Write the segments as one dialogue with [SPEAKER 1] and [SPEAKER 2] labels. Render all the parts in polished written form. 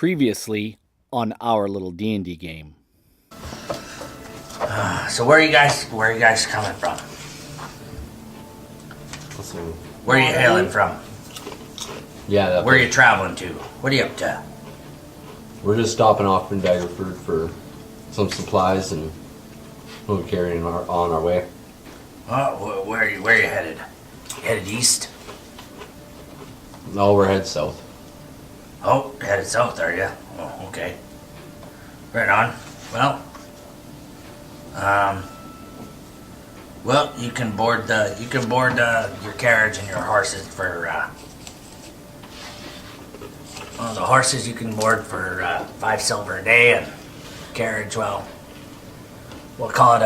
[SPEAKER 1] Previously on our little D&D game.
[SPEAKER 2] So where are you guys coming from?
[SPEAKER 3] Listen,
[SPEAKER 2] Where are you hailing from?
[SPEAKER 3] yeah,
[SPEAKER 2] Where are you traveling to? What are you up to?
[SPEAKER 3] we're just stopping off in Daggerford for some supplies and we'll be carrying on our way.
[SPEAKER 2] Where are you headed? You headed east?
[SPEAKER 3] No, we're headed south.
[SPEAKER 2] Oh, headed south, are you? Oh, okay. Right on. Well, you can board your carriage and your horses for the horses you can board for 5 silver a day, and carriage, well, we'll call it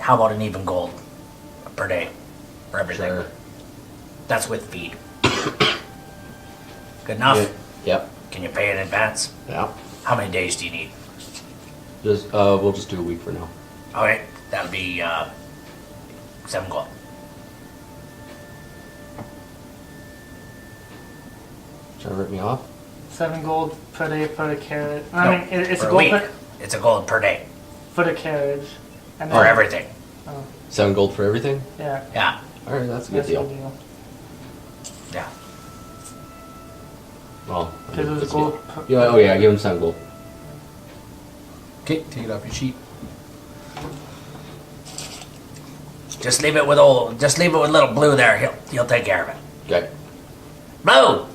[SPEAKER 2] how about an even gold per day for everything.
[SPEAKER 3] Sure.
[SPEAKER 2] That's with feed. Good enough?
[SPEAKER 3] Yep.
[SPEAKER 2] Can you pay in advance?
[SPEAKER 3] Yeah.
[SPEAKER 2] How many days do you need?
[SPEAKER 3] Just we'll just do a week for now.
[SPEAKER 2] Okay, that'll be 7 gold.
[SPEAKER 3] Trying to rip me off?
[SPEAKER 4] 7 gold per day for the carriage.
[SPEAKER 2] No,
[SPEAKER 4] I mean, it's
[SPEAKER 2] for
[SPEAKER 4] a
[SPEAKER 2] a
[SPEAKER 4] gold
[SPEAKER 2] week. It's a gold per day
[SPEAKER 4] for the carriage. And
[SPEAKER 2] for everything.
[SPEAKER 4] Oh,
[SPEAKER 3] 7 gold for everything?
[SPEAKER 4] yeah.
[SPEAKER 2] Yeah,
[SPEAKER 3] All right, that's a good
[SPEAKER 4] That's a
[SPEAKER 3] deal.
[SPEAKER 4] good deal.
[SPEAKER 2] yeah.
[SPEAKER 3] Well,
[SPEAKER 4] Because it was
[SPEAKER 3] it's
[SPEAKER 4] a gold.
[SPEAKER 3] good. Yeah. Oh yeah, give him 7 gold.
[SPEAKER 1] Okay, take it off your sheet.
[SPEAKER 2] Just leave it with little Blue there. He'll take care of it.
[SPEAKER 3] Okay.
[SPEAKER 2] Blue,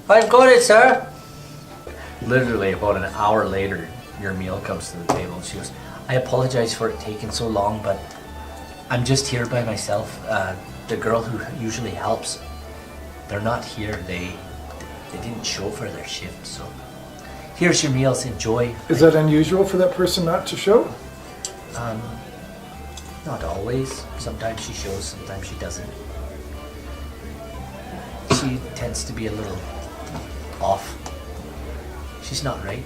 [SPEAKER 2] I've got it, sir.
[SPEAKER 5] Literally about an hour later, your meal comes to the table and she goes, I apologize for it taking so long, but I'm just here by myself. The girl who usually helps, they're not here. They didn't show for their shift, so here's your meals. Enjoy.
[SPEAKER 6] Is that unusual for that person not to show?
[SPEAKER 5] Not always. Sometimes she shows, sometimes she doesn't. She tends to be a little off. She's not right.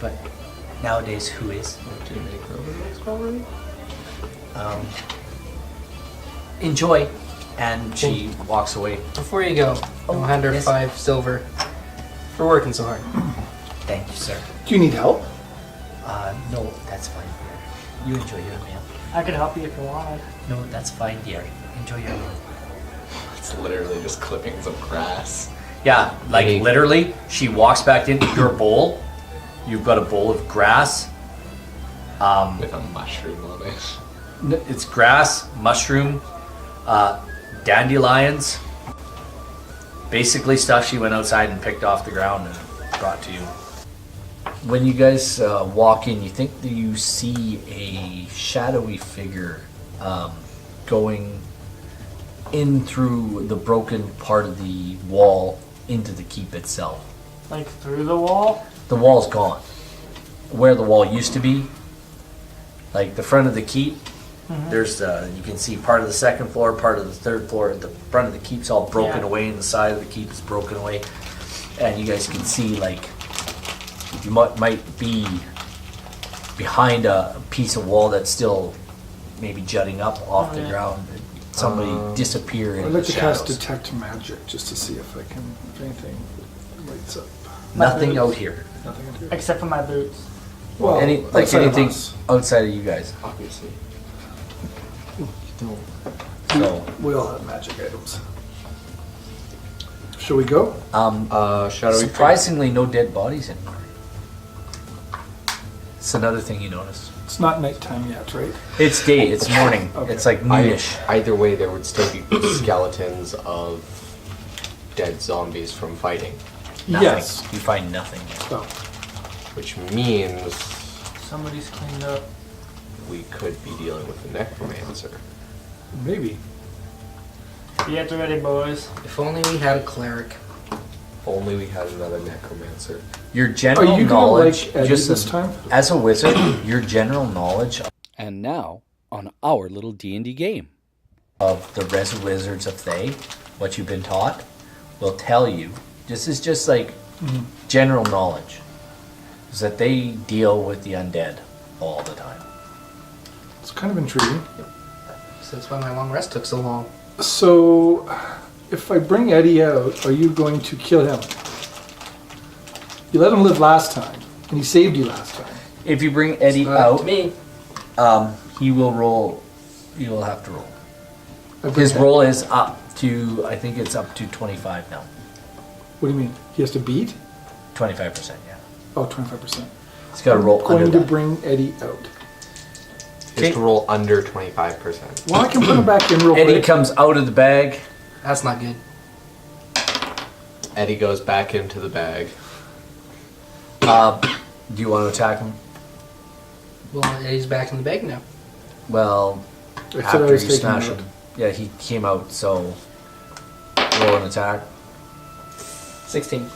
[SPEAKER 5] But nowadays, who is? Enjoy. And she walks away.
[SPEAKER 7] Before you go, I'll hand her
[SPEAKER 5] yes.
[SPEAKER 7] 5 silver for working so hard.
[SPEAKER 5] Thank you, sir.
[SPEAKER 6] Do you need help?
[SPEAKER 5] No, that's fine, dear. You enjoy your meal.
[SPEAKER 4] I could help you if you wanted.
[SPEAKER 5] No, that's fine, dear. Enjoy your meal.
[SPEAKER 8] It's literally just clipping some grass.
[SPEAKER 5] Yeah, like
[SPEAKER 3] Hey.
[SPEAKER 5] literally, she walks back into your bowl. You've got a bowl of grass.
[SPEAKER 8] With a mushroom on it.
[SPEAKER 5] It's grass, mushroom, dandelions. Basically stuff she went outside and picked off the ground and brought to you. When you guys walk in, you think that you see a shadowy figure going in through the broken part of the wall into the keep itself.
[SPEAKER 4] Like through the wall?
[SPEAKER 5] The wall's gone. Where the wall used to be, like the front of the keep, there's you can see part of the second floor, part of the third floor. The front of the keep's all broken
[SPEAKER 4] Yeah.
[SPEAKER 5] away, and the side of the keep is broken away. And you guys can see like you might be behind a piece of wall that's still maybe jutting up off the
[SPEAKER 4] yeah.
[SPEAKER 5] ground. Somebody disappear in
[SPEAKER 6] I'd
[SPEAKER 5] the
[SPEAKER 6] like to cast
[SPEAKER 5] shadows.
[SPEAKER 6] Detect Magic just to see if I can, if anything lights up.
[SPEAKER 5] Nothing out here.
[SPEAKER 6] Nothing to do.
[SPEAKER 4] Except for my boots.
[SPEAKER 6] Well,
[SPEAKER 5] Like
[SPEAKER 6] outside of
[SPEAKER 5] anything
[SPEAKER 6] us.
[SPEAKER 5] outside of you guys.
[SPEAKER 3] Obviously.
[SPEAKER 5] So
[SPEAKER 6] We all have magic items. Shall we go?
[SPEAKER 3] Shadowy
[SPEAKER 5] surprisingly, no dead bodies anymore. It's another thing you notice.
[SPEAKER 6] It's not nighttime yet, right?
[SPEAKER 5] It's day. It's morning.
[SPEAKER 6] Okay.
[SPEAKER 5] It's like noonish.
[SPEAKER 3] Either way, there would still be skeletons of dead zombies from fighting,
[SPEAKER 5] Nothing.
[SPEAKER 6] Yes.
[SPEAKER 5] You find nothing.
[SPEAKER 6] Oh,
[SPEAKER 3] which means
[SPEAKER 4] Somebody's cleaned up.
[SPEAKER 3] we could be dealing with a necromancer.
[SPEAKER 6] maybe.
[SPEAKER 4] Get ready, boys.
[SPEAKER 7] If only we had a cleric.
[SPEAKER 3] If only we had another necromancer.
[SPEAKER 5] Your
[SPEAKER 6] Are
[SPEAKER 5] general
[SPEAKER 6] you gonna
[SPEAKER 5] knowledge,
[SPEAKER 6] like Eddie
[SPEAKER 5] just
[SPEAKER 6] this time?
[SPEAKER 5] as a wizard, your general knowledge
[SPEAKER 1] And now on our little D&D game.
[SPEAKER 5] of the res wizards of Thay, what you've been taught, will tell you. This is just like general knowledge, is that they deal with the undead all the time.
[SPEAKER 6] It's kind of intriguing.
[SPEAKER 7] So that's why my long rest took so long.
[SPEAKER 6] So, if I bring Eddie out, are you going to kill him? You let him live last time, and he saved you last time.
[SPEAKER 5] If you bring Eddie
[SPEAKER 7] Not
[SPEAKER 5] out,
[SPEAKER 7] me.
[SPEAKER 5] he will roll. You will have to roll.
[SPEAKER 6] I bring
[SPEAKER 5] His
[SPEAKER 6] him-
[SPEAKER 5] roll is up to, I think it's up to 25 now.
[SPEAKER 6] What do you mean? He has to beat?
[SPEAKER 5] 25%, yeah.
[SPEAKER 6] Oh, 25%.
[SPEAKER 5] He's got to roll
[SPEAKER 6] Going
[SPEAKER 5] under
[SPEAKER 6] to
[SPEAKER 5] that.
[SPEAKER 6] bring Eddie out.
[SPEAKER 8] He has to roll under 25%.
[SPEAKER 6] Well, I can put him back in real
[SPEAKER 5] Eddie
[SPEAKER 6] quick.
[SPEAKER 5] comes out of the bag.
[SPEAKER 7] That's not good.
[SPEAKER 8] Eddie goes back into the bag.
[SPEAKER 5] Do you want to attack him?
[SPEAKER 7] Well, Eddie's back in the bag now.
[SPEAKER 5] Well,
[SPEAKER 6] I said I
[SPEAKER 5] after
[SPEAKER 6] was
[SPEAKER 5] you
[SPEAKER 6] taking
[SPEAKER 5] smash
[SPEAKER 6] him out.
[SPEAKER 5] him. Yeah, he came out, so roll an attack.
[SPEAKER 7] 16.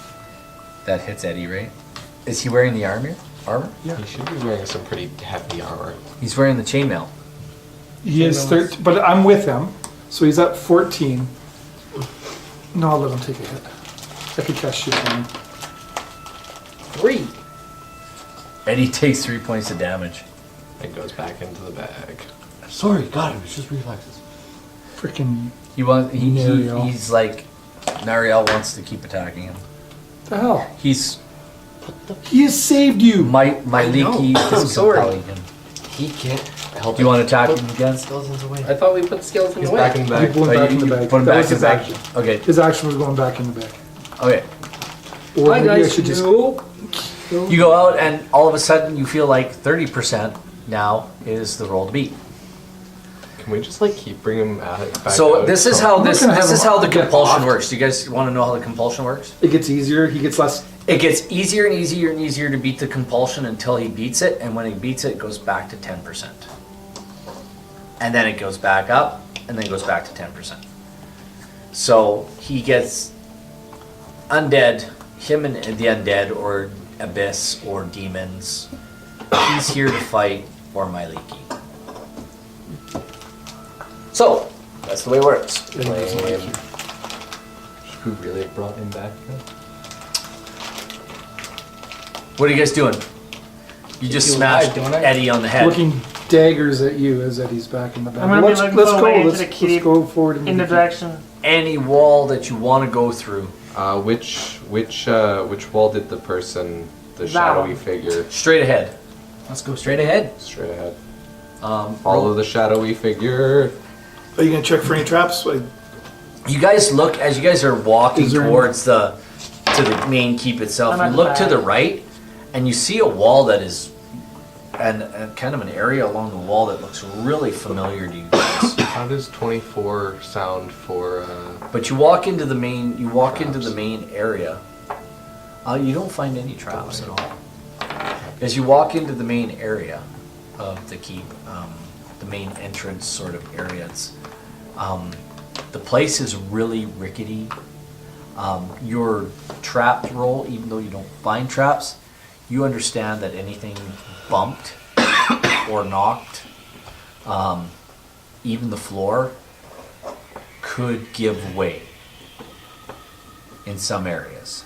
[SPEAKER 5] That hits Eddie, right? Is he wearing the armor?
[SPEAKER 8] He should be wearing some pretty hefty armor.
[SPEAKER 5] He's wearing the chainmail.
[SPEAKER 6] He is 13, but I'm with him, so he's at 14. No, I'll let him take a hit. I could cast shift on him.
[SPEAKER 7] 3.
[SPEAKER 5] Eddie takes 3 points of damage.
[SPEAKER 8] And goes back into the bag.
[SPEAKER 3] Sorry, God, it was just reflexes.
[SPEAKER 6] Freaking Nariel.
[SPEAKER 5] He's like, Nariel wants to keep attacking him.
[SPEAKER 6] the hell? He has saved you.
[SPEAKER 5] My
[SPEAKER 7] I know.
[SPEAKER 5] leaky
[SPEAKER 7] I'm
[SPEAKER 5] is
[SPEAKER 7] sorry.
[SPEAKER 5] compelling him.
[SPEAKER 8] He can't help
[SPEAKER 5] Do you want to attack him again?
[SPEAKER 8] Skeletons away.
[SPEAKER 7] I thought we put the skeletons
[SPEAKER 8] He's
[SPEAKER 7] away.
[SPEAKER 8] back in the
[SPEAKER 6] He
[SPEAKER 8] bag.
[SPEAKER 6] went back in the
[SPEAKER 5] you
[SPEAKER 6] bag.
[SPEAKER 5] put him
[SPEAKER 6] That
[SPEAKER 5] back
[SPEAKER 6] was
[SPEAKER 5] in
[SPEAKER 6] his
[SPEAKER 5] the bag?
[SPEAKER 6] action.
[SPEAKER 5] Okay,
[SPEAKER 6] His action was going back in the bag.
[SPEAKER 5] okay.
[SPEAKER 6] Or
[SPEAKER 7] Hi
[SPEAKER 6] maybe I
[SPEAKER 7] guys.
[SPEAKER 6] should just
[SPEAKER 5] You go out and all of a sudden you feel like 30% now is the roll to beat.
[SPEAKER 8] Can we just like keep bringing him back
[SPEAKER 5] So
[SPEAKER 8] out?
[SPEAKER 5] this is how
[SPEAKER 6] I'm not
[SPEAKER 5] this
[SPEAKER 6] gonna have
[SPEAKER 5] this is
[SPEAKER 6] him
[SPEAKER 5] how the
[SPEAKER 6] get
[SPEAKER 5] compulsion
[SPEAKER 6] off.
[SPEAKER 5] works. Do you guys want to know how the compulsion works?
[SPEAKER 6] It gets easier. He gets less.
[SPEAKER 5] It gets easier and easier and easier to beat the compulsion until he beats it, and when he beats it, it goes back to 10%. And then it goes back up, and then it goes back to 10%. So he gets undead, him and the undead, or abyss, or demons. He's here to fight for my leaky. So, that's the way it works.
[SPEAKER 6] Eddie doesn't like you.
[SPEAKER 3] Should we really have brought him back then?
[SPEAKER 5] What are you guys doing? You just
[SPEAKER 7] You
[SPEAKER 5] smashed
[SPEAKER 7] lied, don't I?
[SPEAKER 5] Eddie on the head.
[SPEAKER 6] Looking daggers at you as Eddie's back in the bag.
[SPEAKER 4] I'm gonna be looking for a way into
[SPEAKER 6] Let's
[SPEAKER 4] the keep
[SPEAKER 6] go forward
[SPEAKER 4] in the direction.
[SPEAKER 5] Any wall that you want to go through.
[SPEAKER 8] Which wall did the person, the
[SPEAKER 4] That
[SPEAKER 8] shadowy
[SPEAKER 4] one.
[SPEAKER 8] figure,
[SPEAKER 5] Straight ahead.
[SPEAKER 7] Let's go straight ahead.
[SPEAKER 8] straight ahead?
[SPEAKER 5] Follow.
[SPEAKER 8] Follow the shadowy figure.
[SPEAKER 6] Are you gonna check for any traps? Like,
[SPEAKER 5] You guys look as you guys are walking
[SPEAKER 6] Is there any-
[SPEAKER 5] towards to the main keep itself.
[SPEAKER 4] I'm
[SPEAKER 5] You
[SPEAKER 4] at the
[SPEAKER 5] look to
[SPEAKER 4] back.
[SPEAKER 5] the right, and you see a wall that is, and kind of an area along the wall that looks really familiar to you guys.
[SPEAKER 8] How does 24 sound for?
[SPEAKER 5] But you walk into the main. You walk into the main area. You don't find any traps at all. As you walk into the main area of the keep, the main entrance sort of area, the place is really rickety. Your trapped roll, even though you don't find traps, you understand that anything bumped or knocked, even the floor, could give way in some areas.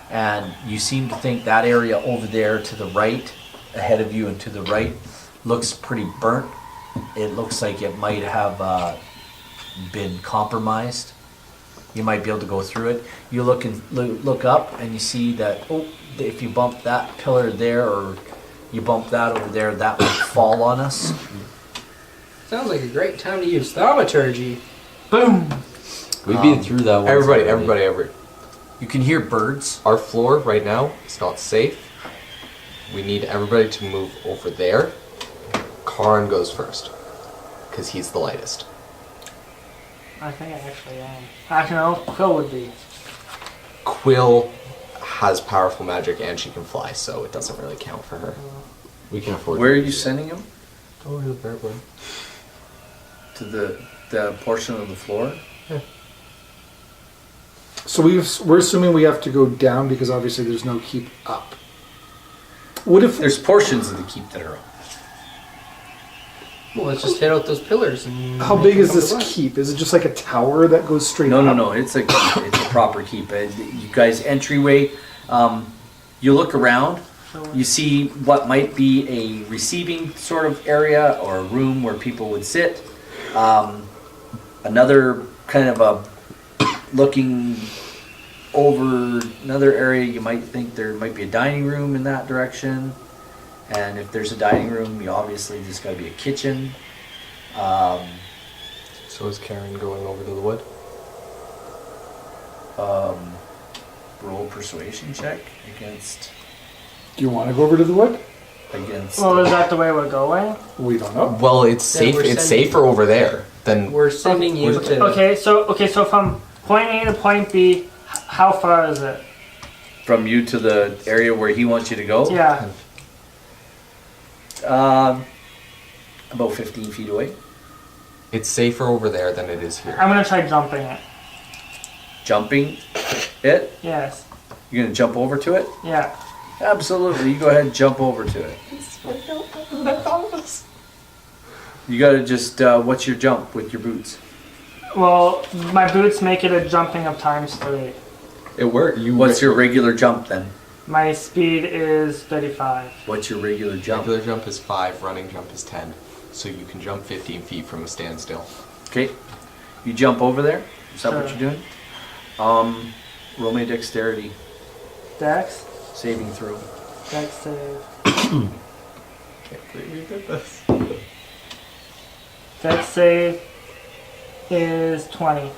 [SPEAKER 5] And you seem to think that area over there to the right, ahead of you and to the right, looks pretty burnt. It looks like it might have been compromised. You might be able to go through it. You look up and you see that, oh, if you bump that pillar there or you bump that over there, that might fall on us.
[SPEAKER 7] Sounds like a great time to use thaumaturgy.
[SPEAKER 4] Boom!
[SPEAKER 3] We've been through that one.
[SPEAKER 8] Everybody.
[SPEAKER 5] You can hear birds.
[SPEAKER 8] Our floor right now is not safe. We need everybody to move over there. Karn goes first, because he's the lightest.
[SPEAKER 4] I think I actually am. Actually, no, Quill would be.
[SPEAKER 8] Quill has powerful magic and she can fly, so it doesn't really count for her.
[SPEAKER 3] We can afford.
[SPEAKER 5] Where are you sending him?
[SPEAKER 8] Over to the birdwood.
[SPEAKER 5] To the portion of the floor?
[SPEAKER 6] so we're assuming we have to go down because obviously there's no keep up. What if
[SPEAKER 5] There's portions of the keep that are up.
[SPEAKER 7] Well, let's just hit out those pillars. And
[SPEAKER 6] How
[SPEAKER 7] make
[SPEAKER 6] big
[SPEAKER 7] them
[SPEAKER 6] is
[SPEAKER 7] come
[SPEAKER 6] this
[SPEAKER 7] to life.
[SPEAKER 6] keep? Is it just like a tower that goes straight
[SPEAKER 5] No,
[SPEAKER 6] up?
[SPEAKER 5] it's a keep. It's a proper keep. You guys entryway. You look around. You see what might be a receiving sort of area or a room where people would sit. Another kind of a looking over another area, you might think there might be a dining room in that direction. And if there's a dining room, you obviously there's got to be a kitchen.
[SPEAKER 8] So is Karen going over to the wood?
[SPEAKER 5] Roll persuasion check against
[SPEAKER 6] Do you want to go over to the wood?
[SPEAKER 4] Well, is that the way we're going?
[SPEAKER 6] We don't know.
[SPEAKER 8] Well, it's
[SPEAKER 7] Then
[SPEAKER 8] safe.
[SPEAKER 7] we're
[SPEAKER 8] It's
[SPEAKER 7] sending-
[SPEAKER 8] safer over there than.
[SPEAKER 7] We're sending you to.
[SPEAKER 4] Okay, so from point A to point B, how far is it?
[SPEAKER 5] from you to the area where he wants you to go.
[SPEAKER 4] Yeah.
[SPEAKER 5] About 15 feet away.
[SPEAKER 8] It's safer over there than it is here.
[SPEAKER 4] I'm gonna try jumping it.
[SPEAKER 5] Jumping it.
[SPEAKER 4] Yes.
[SPEAKER 5] You're gonna jump over to it.
[SPEAKER 4] Yeah.
[SPEAKER 5] Absolutely. You go ahead and jump over to it. You gotta just, what's your jump with your boots?
[SPEAKER 4] Well, my boots make it a jumping of ×3.
[SPEAKER 8] It worked.
[SPEAKER 5] What's your regular jump then?
[SPEAKER 4] My speed is 35.
[SPEAKER 5] What's your regular jump?
[SPEAKER 8] Regular jump is 5. Running jump is 10. So you can jump 15 feet from a standstill.
[SPEAKER 5] Okay. You jump over there? Is that what
[SPEAKER 4] Sure.
[SPEAKER 5] you're doing? Roll me a dexterity
[SPEAKER 4] Dex?
[SPEAKER 5] saving throw.
[SPEAKER 4] Dex save.
[SPEAKER 8] Can't believe we did this.
[SPEAKER 4] Dex save is 20.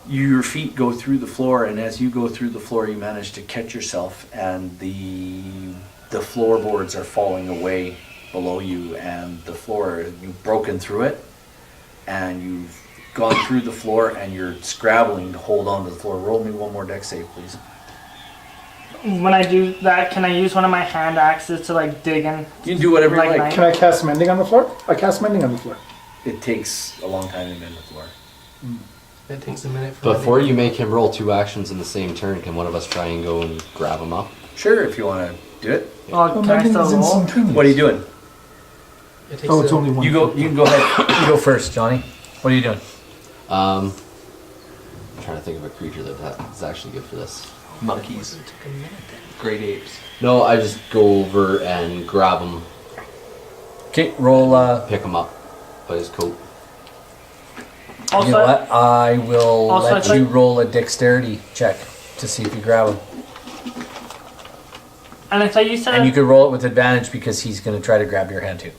[SPEAKER 5] Your feet go through the floor, and as you go through the floor, you manage to catch yourself, and the floorboards are falling away below you, and the floor, you've broken through it, and you've gone through the floor, and you're scrabbling to hold on to the floor. Roll me one more dex save, please.
[SPEAKER 4] When I do that, can I use one of my hand axes to like dig in?
[SPEAKER 5] You can do whatever you
[SPEAKER 4] Like
[SPEAKER 5] like.
[SPEAKER 6] Can I cast mending on the floor? I cast mending on the floor.
[SPEAKER 5] It takes a long time to mend the floor.
[SPEAKER 7] That takes a minute. For
[SPEAKER 3] Before you make him roll 2 actions in the same turn, can one of us try and go and grab him up?
[SPEAKER 5] Sure, if you want to do it.
[SPEAKER 4] Well, can I
[SPEAKER 6] mending
[SPEAKER 4] still
[SPEAKER 6] is
[SPEAKER 4] roll?
[SPEAKER 6] instantaneous.
[SPEAKER 5] What are you doing?
[SPEAKER 7] It takes
[SPEAKER 6] Oh, it's
[SPEAKER 7] a-
[SPEAKER 6] only one.
[SPEAKER 5] You can go ahead. You go first, Johnny. What are you doing?
[SPEAKER 3] I'm trying to think of a creature that is actually good for this.
[SPEAKER 8] Monkeys.
[SPEAKER 7] It took a minute then.
[SPEAKER 8] Great apes.
[SPEAKER 3] No, I just go over and grab him,
[SPEAKER 5] Okay, roll.
[SPEAKER 3] pick him up by his coat.
[SPEAKER 4] Also,
[SPEAKER 5] You know what? I will
[SPEAKER 4] Also,
[SPEAKER 5] let
[SPEAKER 4] I
[SPEAKER 5] you
[SPEAKER 4] think-
[SPEAKER 5] roll a dexterity check to see if you grab him.
[SPEAKER 4] and I thought you said
[SPEAKER 5] And you can roll it with advantage because he's going to try to grab your hand too.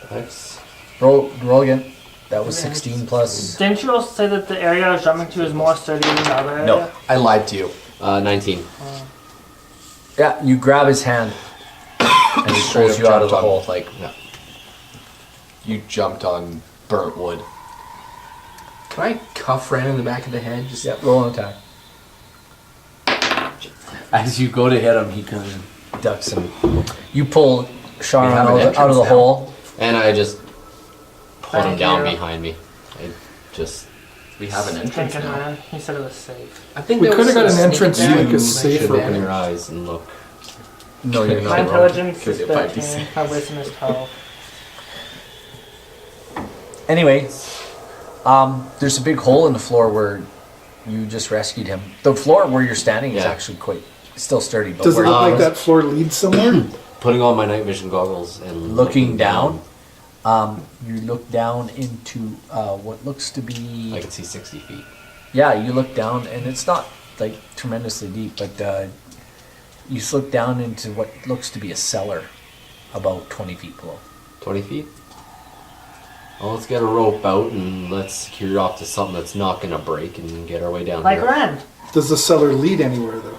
[SPEAKER 3] Thanks.
[SPEAKER 5] Roll again. That was 16 plus.
[SPEAKER 4] Didn't you also say that the area I was jumping to is more sturdy than the other area?
[SPEAKER 5] No.
[SPEAKER 8] I lied to you.
[SPEAKER 3] 19.
[SPEAKER 5] Yeah, you grab his hand and he pulls you out of the
[SPEAKER 8] jumped on,
[SPEAKER 5] hole.
[SPEAKER 8] Like,
[SPEAKER 3] Yeah.
[SPEAKER 8] you jumped on burnt wood.
[SPEAKER 7] Can I cuff Ren in the back of the head? Just
[SPEAKER 5] Yeah, roll an attack.
[SPEAKER 1] As you go to hit him, he kind of
[SPEAKER 5] Ducks and you pull Sean
[SPEAKER 8] We have
[SPEAKER 5] out
[SPEAKER 8] an
[SPEAKER 5] of the
[SPEAKER 8] entrance now.
[SPEAKER 5] hole.
[SPEAKER 3] And I just put him
[SPEAKER 4] Thank
[SPEAKER 3] down
[SPEAKER 4] you.
[SPEAKER 3] behind me. I just...
[SPEAKER 8] We have an entrance
[SPEAKER 4] Thinking,
[SPEAKER 8] now.
[SPEAKER 4] man. He said it was safe.
[SPEAKER 7] I think
[SPEAKER 6] We
[SPEAKER 7] that
[SPEAKER 6] could have
[SPEAKER 7] was
[SPEAKER 6] got
[SPEAKER 7] some
[SPEAKER 6] an entrance
[SPEAKER 7] sneak
[SPEAKER 6] to
[SPEAKER 7] attack
[SPEAKER 6] make us
[SPEAKER 7] with
[SPEAKER 6] safer.
[SPEAKER 3] Open
[SPEAKER 7] advantage.
[SPEAKER 3] your eyes and look.
[SPEAKER 5] No, you're
[SPEAKER 4] My
[SPEAKER 5] not.
[SPEAKER 4] intelligence is
[SPEAKER 8] Because it might be
[SPEAKER 4] 13.
[SPEAKER 8] safe.
[SPEAKER 4] My wisdom is 12.
[SPEAKER 5] Anyway, there's a big hole in the floor where you just rescued him. The floor where you're standing is
[SPEAKER 3] Yeah.
[SPEAKER 5] actually quite still sturdy. But
[SPEAKER 6] Does it
[SPEAKER 5] where
[SPEAKER 6] look
[SPEAKER 5] he
[SPEAKER 6] like
[SPEAKER 5] was
[SPEAKER 6] that floor leads somewhere?
[SPEAKER 3] Putting on my night vision goggles and
[SPEAKER 5] looking down, you look down into what looks to be.
[SPEAKER 3] I can see 60 feet.
[SPEAKER 5] Yeah, you look down, and it's not like tremendously deep, but you look down into what looks to be a cellar, about 20 feet below.
[SPEAKER 3] 20 feet? Well, let's get a rope out and let's secure it off to something that's not going to break and get our way down
[SPEAKER 4] Like
[SPEAKER 3] here.
[SPEAKER 4] Ren.
[SPEAKER 6] Does the cellar lead anywhere though?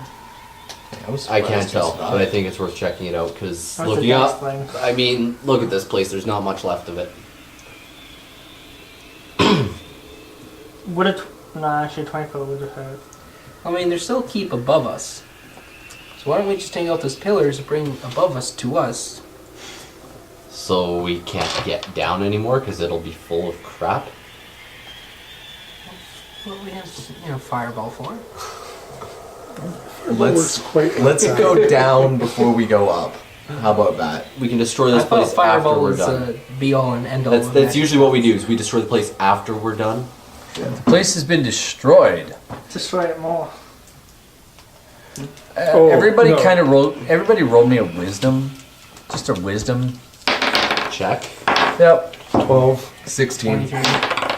[SPEAKER 3] I can't tell, but I think it's worth checking it out because
[SPEAKER 4] That's the
[SPEAKER 3] looking
[SPEAKER 4] best
[SPEAKER 3] up,
[SPEAKER 4] thing.
[SPEAKER 3] I mean, look at this place. There's not much left of it.
[SPEAKER 4] Would it? No, actually, 24 would have hurt.
[SPEAKER 7] I mean, there's still keep above us. So why don't we just take out those pillars and bring above us to us?
[SPEAKER 3] So we can't get down anymore because it'll be full of crap.
[SPEAKER 7] What we have, fireball for?
[SPEAKER 6] It works quite like
[SPEAKER 8] Let's
[SPEAKER 6] that.
[SPEAKER 8] go down before we go up. How about that?
[SPEAKER 3] We can destroy
[SPEAKER 7] I
[SPEAKER 3] this
[SPEAKER 7] thought
[SPEAKER 3] place after
[SPEAKER 7] fireball
[SPEAKER 3] we're
[SPEAKER 7] was
[SPEAKER 3] done.
[SPEAKER 7] be all and end all.
[SPEAKER 3] That's
[SPEAKER 7] of
[SPEAKER 3] that's
[SPEAKER 7] that.
[SPEAKER 3] usually what we do. Is we destroy the place after we're done.
[SPEAKER 5] The place has been destroyed.
[SPEAKER 4] Destroy it more.
[SPEAKER 6] Oh,
[SPEAKER 5] Everybody
[SPEAKER 6] no.
[SPEAKER 5] kind of rolled. Everybody rolled me a wisdom, just a wisdom.
[SPEAKER 3] Check.
[SPEAKER 5] Yep.
[SPEAKER 6] 12.
[SPEAKER 8] 16.
[SPEAKER 7] 23.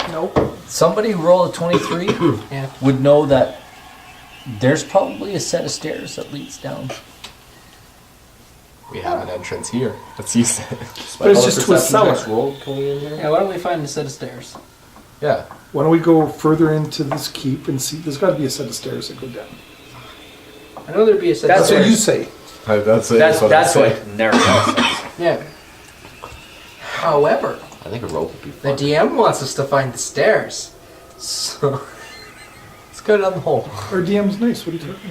[SPEAKER 4] Nope.
[SPEAKER 5] Somebody who rolled a 23
[SPEAKER 7] Yeah.
[SPEAKER 5] would know that there's probably a set of stairs that leads down.
[SPEAKER 8] We have an entrance here. Let's use it.
[SPEAKER 6] But it's just to a cellar.
[SPEAKER 3] Roll coming in here.
[SPEAKER 7] Yeah, why don't we find a set of stairs?
[SPEAKER 8] Yeah.
[SPEAKER 6] Why don't we go further into this keep and see? There's got to be a set of stairs that go down.
[SPEAKER 7] I know there'd be a set
[SPEAKER 5] That's
[SPEAKER 6] That's
[SPEAKER 7] of
[SPEAKER 6] what
[SPEAKER 7] stairs.
[SPEAKER 6] you say.
[SPEAKER 8] That's it.
[SPEAKER 5] That's what narrow sense.
[SPEAKER 7] Yeah. However,
[SPEAKER 3] I think a rope would be
[SPEAKER 7] the
[SPEAKER 3] fun.
[SPEAKER 7] DM wants us to find the stairs. So
[SPEAKER 8] Let's go down the hole.
[SPEAKER 6] Our DM's nice. What are you talking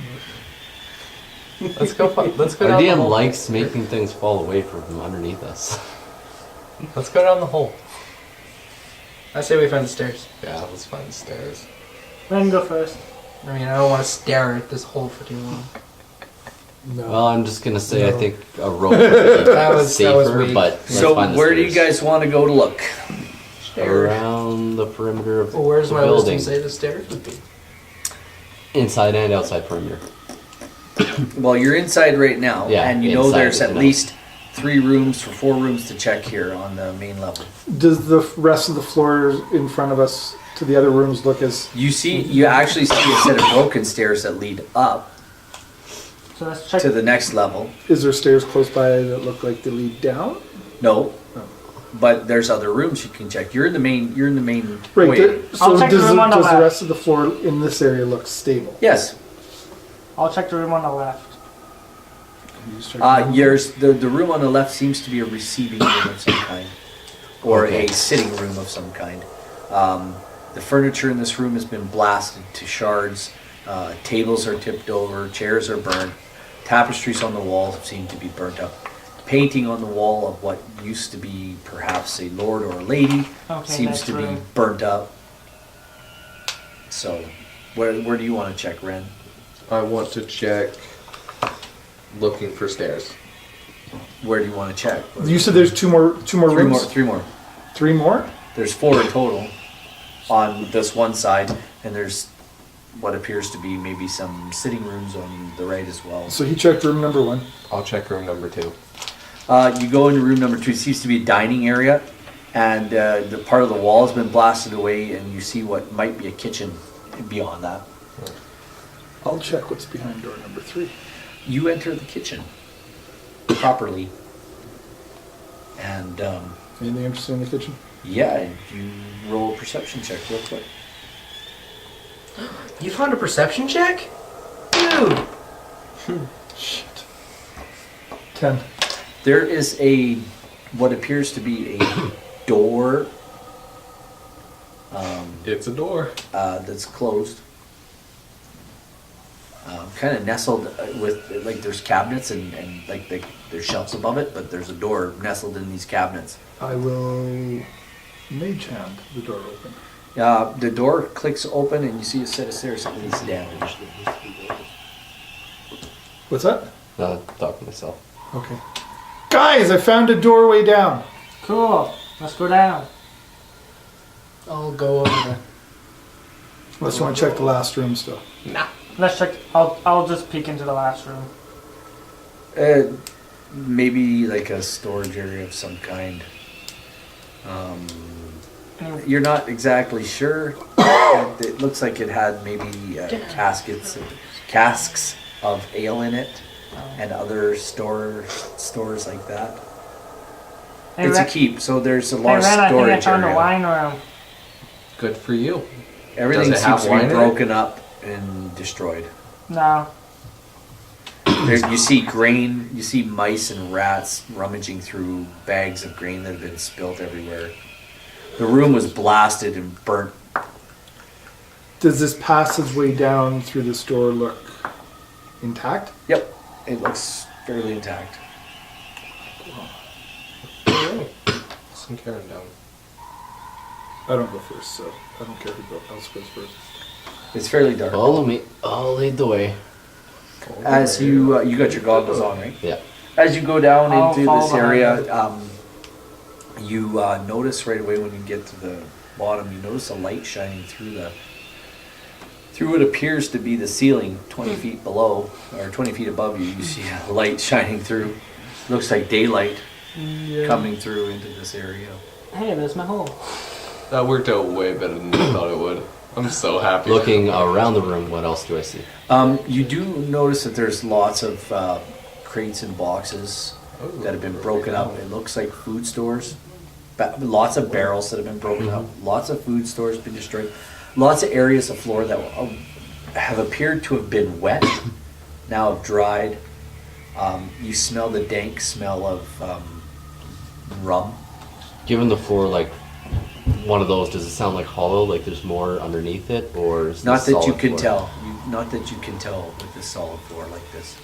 [SPEAKER 6] about?
[SPEAKER 8] Let's go. Let's go
[SPEAKER 3] Our
[SPEAKER 8] down the
[SPEAKER 3] DM
[SPEAKER 8] hole.
[SPEAKER 3] likes making things fall away from underneath us.
[SPEAKER 8] Let's go down the hole.
[SPEAKER 7] I say we find the stairs.
[SPEAKER 8] Yeah, let's find the stairs.
[SPEAKER 4] Ren, go first.
[SPEAKER 7] I mean, I don't want to stare at this hole for too long.
[SPEAKER 6] No.
[SPEAKER 3] Well, I'm just gonna say I think a rope would be
[SPEAKER 7] That was
[SPEAKER 3] safer,
[SPEAKER 7] weak.
[SPEAKER 3] but let's
[SPEAKER 5] So
[SPEAKER 3] find the
[SPEAKER 5] where do you
[SPEAKER 3] stairs.
[SPEAKER 5] guys want to go to look?
[SPEAKER 3] Around the perimeter of
[SPEAKER 7] Well, where's
[SPEAKER 3] the
[SPEAKER 7] my
[SPEAKER 3] building,
[SPEAKER 7] wisdom say the stairs would be?
[SPEAKER 3] inside and outside perimeter.
[SPEAKER 5] Well, you're inside right now,
[SPEAKER 3] Yeah,
[SPEAKER 5] and you know
[SPEAKER 3] inside
[SPEAKER 5] there's at
[SPEAKER 3] and out.
[SPEAKER 5] least 3 rooms or 4 rooms to check here on the main level.
[SPEAKER 6] Does the rest of the floors in front of us to the other rooms look as?
[SPEAKER 5] You actually see a set of broken stairs that lead up
[SPEAKER 4] So let's check.
[SPEAKER 5] to the next level.
[SPEAKER 6] Is there stairs close by that look like they lead down?
[SPEAKER 5] No, but there's other rooms you can check. You're in the main.
[SPEAKER 6] Right.
[SPEAKER 5] foyer.
[SPEAKER 6] So
[SPEAKER 4] check the
[SPEAKER 6] does,
[SPEAKER 4] room on the
[SPEAKER 6] does the
[SPEAKER 4] left.
[SPEAKER 6] rest of the floor in this area look stable?
[SPEAKER 5] Yes.
[SPEAKER 4] I'll check the room on the left.
[SPEAKER 6] You just check the room?
[SPEAKER 5] Yours. The room on the left seems to be a receiving room of some kind, or
[SPEAKER 3] Okay.
[SPEAKER 5] a sitting room of some kind. The furniture in this room has been blasted to shards. Tables are tipped over. Chairs are burned. Tapestries on the walls seem to be burnt up. Painting on the wall of what used to be perhaps a lord or a lady
[SPEAKER 4] Okay,
[SPEAKER 5] seems
[SPEAKER 4] next
[SPEAKER 5] to be
[SPEAKER 4] room.
[SPEAKER 5] burnt up. So, where do you want to check, Ren?
[SPEAKER 8] I want to check. Looking for stairs.
[SPEAKER 5] Where do you want to check?
[SPEAKER 6] You said there's two more
[SPEAKER 5] Three
[SPEAKER 6] rooms.
[SPEAKER 5] more. 3 more.
[SPEAKER 6] 3 more.
[SPEAKER 5] There's 4 in total on this one side, and there's what appears to be maybe some sitting rooms on the right as well.
[SPEAKER 6] So he checked room number 1.
[SPEAKER 8] I'll check room number 2.
[SPEAKER 5] You go into room number 2. It seems to be a dining area, and the part of the wall has been blasted away, and you see what might be a kitchen beyond that.
[SPEAKER 6] I'll check what's behind door number 3.
[SPEAKER 5] You enter the kitchen properly, and
[SPEAKER 6] Anything interesting in the kitchen?
[SPEAKER 5] yeah, you roll a perception check real quick.
[SPEAKER 7] You found a perception check? Dude!
[SPEAKER 6] Shit. 10.
[SPEAKER 5] There is what appears to be a door
[SPEAKER 8] It's a door.
[SPEAKER 5] that's closed. Kind of nestled with, like, there's cabinets and like there's shelves above it, but there's a door nestled in these cabinets.
[SPEAKER 6] I will mage hand the door open.
[SPEAKER 5] The door clicks open and you see a set of stairs that leads down.
[SPEAKER 6] What's that?
[SPEAKER 3] No, talk to myself.
[SPEAKER 6] Okay. Guys, I found a doorway down.
[SPEAKER 4] Cool. Let's go down.
[SPEAKER 7] I'll go over there.
[SPEAKER 6] Unless you want to check the last room still.
[SPEAKER 4] Let's check. I'll just peek into the last room.
[SPEAKER 5] Maybe like a storage area of some kind.
[SPEAKER 4] Any-
[SPEAKER 5] You're not exactly sure. It looks like it had maybe casks of ale in it, and other stores like that.
[SPEAKER 4] Hey,
[SPEAKER 5] It's a
[SPEAKER 4] Ren,
[SPEAKER 5] keep, so there's a
[SPEAKER 4] hey,
[SPEAKER 5] lot of
[SPEAKER 4] Ren, I think I
[SPEAKER 5] storage
[SPEAKER 4] found a
[SPEAKER 5] area.
[SPEAKER 4] wine room.
[SPEAKER 8] Good for you.
[SPEAKER 5] Everything
[SPEAKER 8] Does it have
[SPEAKER 5] seems to
[SPEAKER 8] wine
[SPEAKER 5] be
[SPEAKER 8] in it?
[SPEAKER 5] broken up and destroyed.
[SPEAKER 4] No.
[SPEAKER 5] You see grain, you see mice and rats rummaging through bags of grain that have been spilt everywhere. The room was blasted and burnt.
[SPEAKER 6] Does this passageway down through this door look intact?
[SPEAKER 5] Yep, it looks fairly intact.
[SPEAKER 8] Some Karen down.
[SPEAKER 6] I don't go first, so I don't care who else goes first.
[SPEAKER 5] It's fairly dark.
[SPEAKER 3] Follow me. I'll lead the way.
[SPEAKER 5] As you got your goggles on, right?
[SPEAKER 3] Yeah.
[SPEAKER 5] As you go down
[SPEAKER 4] I'll
[SPEAKER 5] into
[SPEAKER 4] follow
[SPEAKER 5] this
[SPEAKER 4] behind
[SPEAKER 5] area, you notice right away when you get to the bottom, you notice a light shining through what appears to be the ceiling 20 feet below, or 20 feet above you. You see a light shining through. Looks like daylight coming through into this area.
[SPEAKER 4] Hey, there's my hole.
[SPEAKER 8] That worked out way better than I thought it would. I'm so happy.
[SPEAKER 3] Looking around the room, what else do I see?
[SPEAKER 5] You do notice that there's lots of crates and boxes that have been broken up. It looks like food stores. Lots of barrels that have been broken up. Lots of food stores been destroyed. Lots of areas of floor that have appeared to have been wet, now have dried. You smell the dank smell of rum.
[SPEAKER 3] Given the floor, like one of those, does it sound like hollow? Like there's more underneath it, or is
[SPEAKER 5] Not
[SPEAKER 3] this
[SPEAKER 5] that you
[SPEAKER 3] solid
[SPEAKER 5] can
[SPEAKER 3] floor?
[SPEAKER 5] tell. Not that you can tell with this solid floor like this.